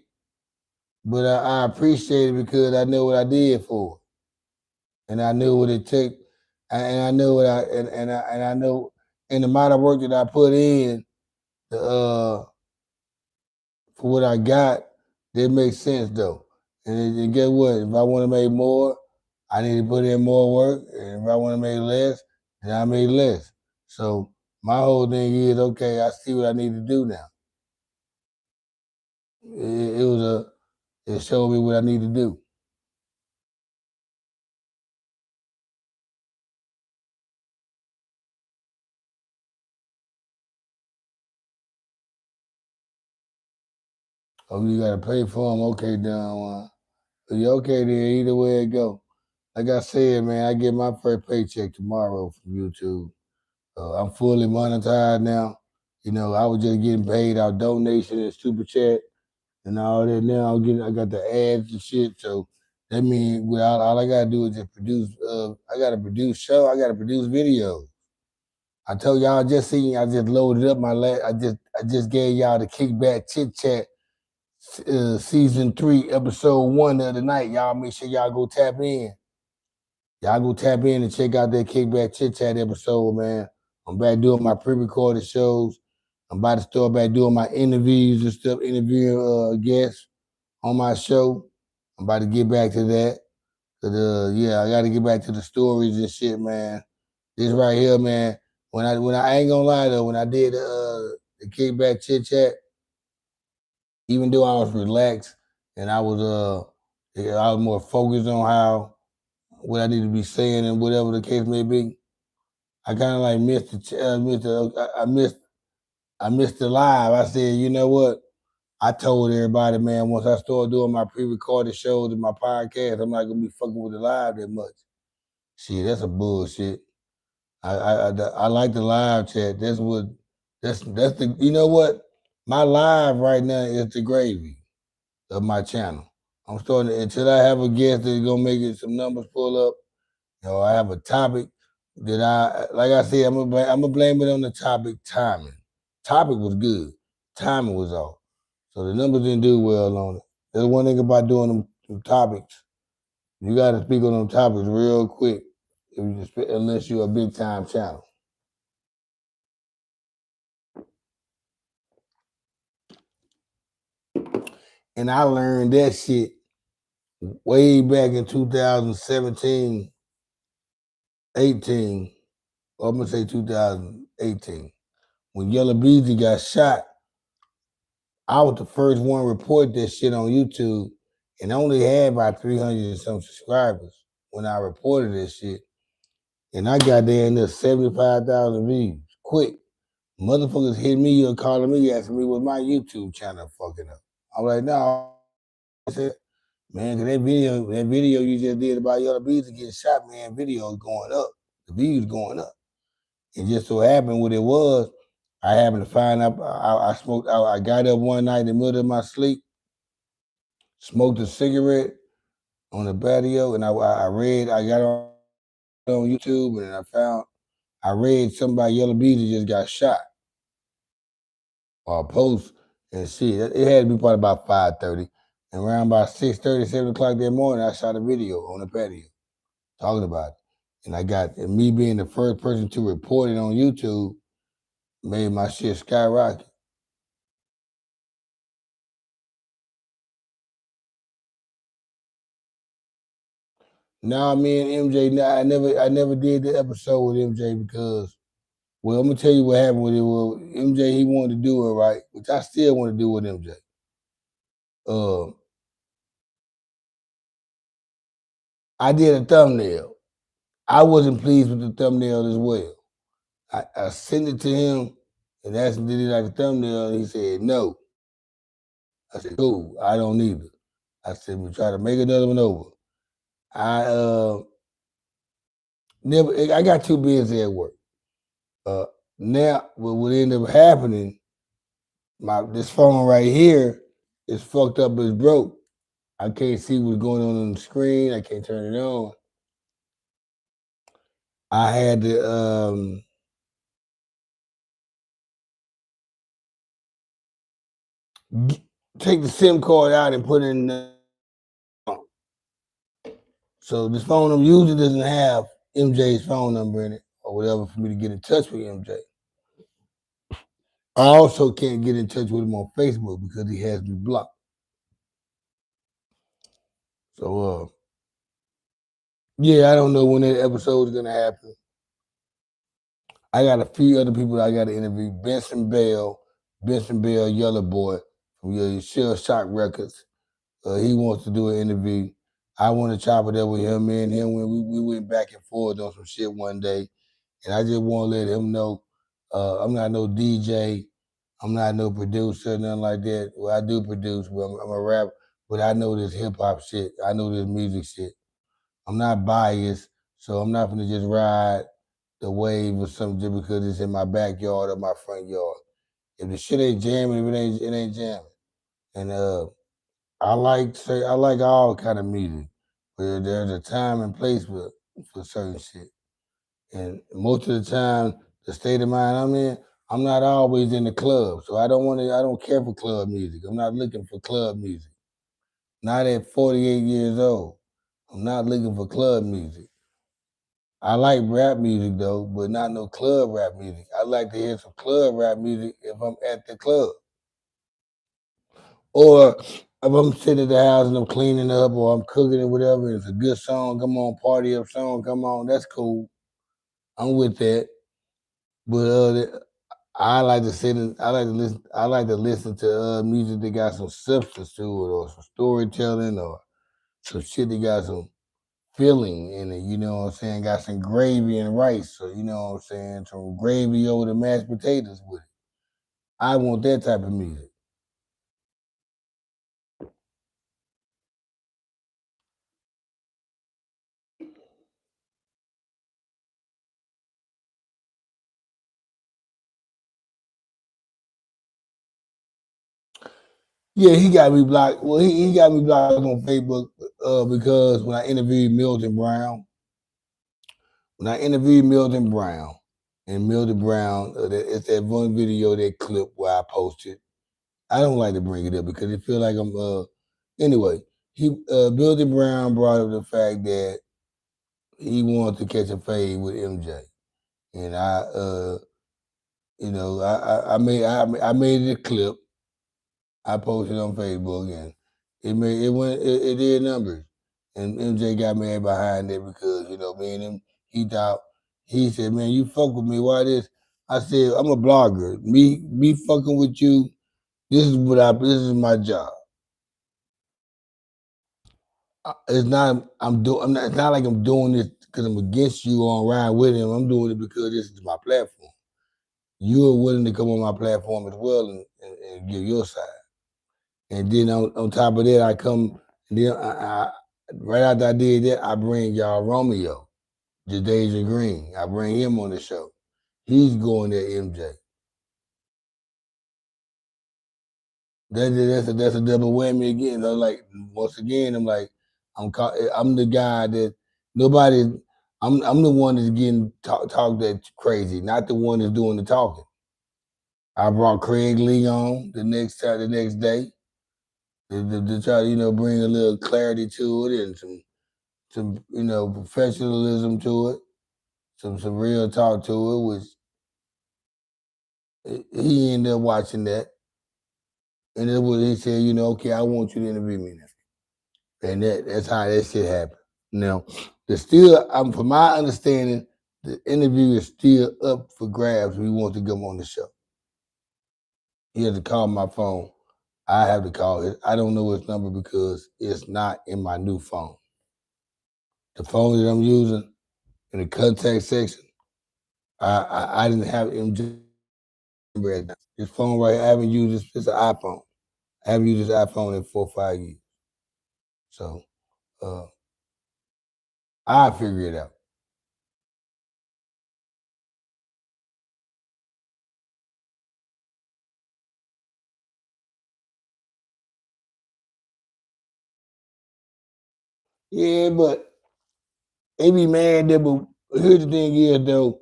but I appreciate it because I know what I did for it, and I knew what it took, and I know what I know in the amount of work that I put in, uh, for what I got, that makes sense though. And get what? If I want to make more, I need to put in more work, and if I want to make less, then I make less. So my whole thing is, okay, I see what I need to do now. It showed me what I need to do. Oh, you gotta pay for them. Okay, Don Juan. You okay then? Either way it go. Like I said, man, I get my first paycheck tomorrow from YouTube. I'm fully monetized now. I was just getting paid out donation and super chat and all that. Now I got the ads and shit. So that means without all I gotta do is just produce. I gotta produce show. I gotta produce videos. I told y'all just seen. I just loaded up my last. I just gave y'all the kickback chit chat season 3 episode 1 the other night. Y'all make sure y'all go tap in. Y'all go tap in and check out that kickback chit chat episode, man. I'm back doing my pre-recorded shows. I'm about to start back doing my interviews and stuff, interviewing guests on my show. I'm about to get back to that. But yeah, I got to get back to the stories and shit, man. This right here, man. When I ain't gonna lie though, when I did the kickback chit chat, even though I was relaxed and I was more focused on how what I need to be saying and whatever the case may be. I kind of like I missed the live. I said, you know what? I told everybody, man, once I started doing my pre-recorded shows and my podcast, I'm not gonna be fucking with the live that much. Shit, that's a bullshit. I like the live chat. That's the you know what? My live right now is the gravy of my channel. I'm starting until I have a guest that's gonna make it some numbers pull up. I have a topic that like I said, I'm gonna blame it on the topic timing. Topic was good, timing was off, so the numbers didn't do well on it. That's one thing about doing them topics. You got to speak on them topics real quick. unless you're a big time channel. And I learned that shit way back in 2017, 18, or I'm gonna say 2018. When Yellow Beezy got shot, I was the first one to report that shit on YouTube, and I only had about 300 and some subscribers when I reported this shit. And I got there in there 75,000 views. Quick. Motherfuckers hit me or calling me asking me was my YouTube channel fucking up. I'm like, no, I said, man, cause that video you just did about Yellow Beezy getting shot, man, video is going up. The views going up. And just so happened what it was, I happened to find out I smoked I got up one night in the middle of my sleep, smoked a cigarette on the patio, and I got on YouTube and I read somebody Yellow Beezy just got shot or a post and shit. It had to be probably about 5:30. And around about 6:30, 7 o'clock that morning, I shot a video on the patio talking about it. And me being the first person to report it on YouTube made my shit skyrocket. Nah, me and MJ, I never did the episode with MJ because, well, I'm gonna tell you what happened with it. Well, MJ, he wanted to do it right, which I still want to do with MJ. I did a thumbnail. I wasn't pleased with the thumbnail as well. I sent it to him and asked him, did he like the thumbnail? And he said, no. I said, cool, I don't need it. I said, we try to make another one over. I I got too busy at work. Now, what ended up happening, this phone right here is fucked up, it's broke. I can't see what's going on the screen. I can't turn it on. I had to take the SIM card out and put it in the phone. So this phone I'm using doesn't have MJ's phone number in it or whatever for me to get in touch with MJ. I also can't get in touch with him on Facebook because he has me blocked. So yeah, I don't know when that episode is gonna happen. I got a few other people I got to interview. Benson Bell, Yellow Boy from Shell Shock Records. He wants to do an interview. I want to chop it up with him. Me and him we went back and forth on some shit one day, and I just want to let him know I'm not no DJ, I'm not no producer, nothing like that. Well, I do produce, but I'm a rapper. But I know this hip hop shit. I know this music shit. I'm not biased, so I'm not gonna just ride the wave or something just because it's in my backyard or my front yard. If the shit ain't jamming, if it ain't jamming. And I like all kind of music, but there's a time and place for certain shit. And most of the time, the state of mind I'm in, I'm not always in the club, so I don't care for club music. I'm not looking for club music. Not at 48 years old. I'm not looking for club music. I like rap music though, but not no club rap music. I like to hear some club rap music if I'm at the club. Or if I'm sitting at the house and I'm cleaning up or I'm cooking or whatever, and it's a good song, come on, party up song, come on, that's cool. I'm with that. But I like to listen to music that got some substance to it or some storytelling or some shit that got some filling in it, you know what I'm saying? Got some gravy and rice, so you know what I'm saying? Some gravy over the mashed potatoes with it. I want that type of music. Yeah, he got me blocked. Well, he got me blocked on Facebook because when I interviewed Milton Brown, and Milton Brown, it's that one video, that clip where I posted. I don't like to bring it up because it feel like I'm. Anyway, Milton Brown brought up the fact that he wanted to catch a fade with MJ, and I made it a clip. I posted on Facebook, and it did numbers. And MJ got mad behind it because me and him. He said, "Man, you fuck with me. Why this?" I said, "I'm a blogger. Me fucking with you. This is my job. It's not. I'm doing. I'm not. It's not like I'm doing this because I'm against you or I'm riding with him. I'm doing it because this is my platform. You are willing to come on my platform as well and give your side. And then on top of that, I come. And then right after I did that, I bring y'all Romeo, Jadasia Green. I bring him on the show. He's going at MJ. That's a double whammy again. So like once again, I'm the guy that nobody. I'm the one that's getting talked that crazy, not the one that's doing the talking. I brought Craig Lee on the next day to try to bring a little clarity to it and some professionalism to it, some real talk to it. Which he ended up watching that, and it was he said, okay, I want you to interview me now, and that's how that shit happened. Now, from my understanding, the interview is still up for grabs. We want to come on the show. He had to call my phone. I have to call it. I don't know his number because it's not in my new phone. The phone that I'm using in the contact section, I didn't have MJ number. This phone right here, I haven't used this. It's an iPhone. I haven't used this iPhone in 4 or 5 years. So I'll figure it out. Yeah, but they be mad there, but here's the thing is though,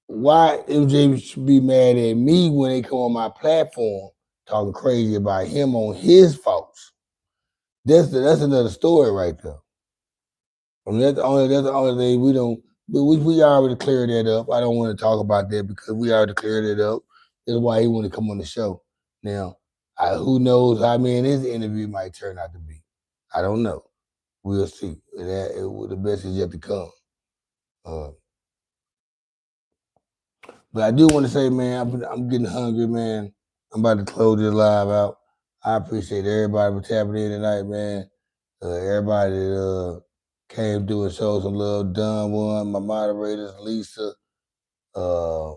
why MJ should be mad at me when they come on my platform talking crazy about him on his faults. That's another story right there. I mean, that's the only thing we don't. But we already cleared that up. I don't want to talk about that because we already cleared it up. That's why he want to come on the show. Now, who knows how his interview might turn out to be? I don't know. We'll see. The best is yet to come. But I do want to say, man, I'm getting hungry, man. I'm about to close this live out. I appreciate everybody for tapping in tonight, man. Everybody that came through and showed some love. Don one, my moderators, Lisa, uh,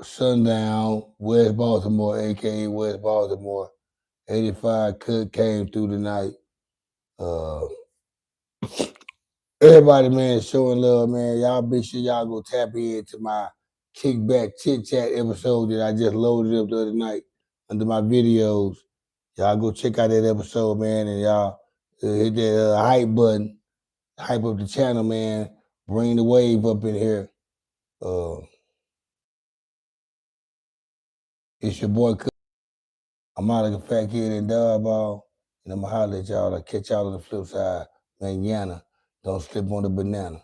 Sundown, West Baltimore, aka West Baltimore. 85 Cook came through tonight. Everybody, man, showing love, man. Y'all be sure y'all go tap into my kickback chit chat episode that I just loaded up the other night under my videos. Y'all go check out that episode, man, and y'all hit that hype button, hype up the channel, man. Bring the wave up in here. It's your boy Cook. I'm out like a fat kid in dodgeball, and I'm gonna holler at y'all. I'll catch y'all on the flip side. Manana. Don't slip on the banana.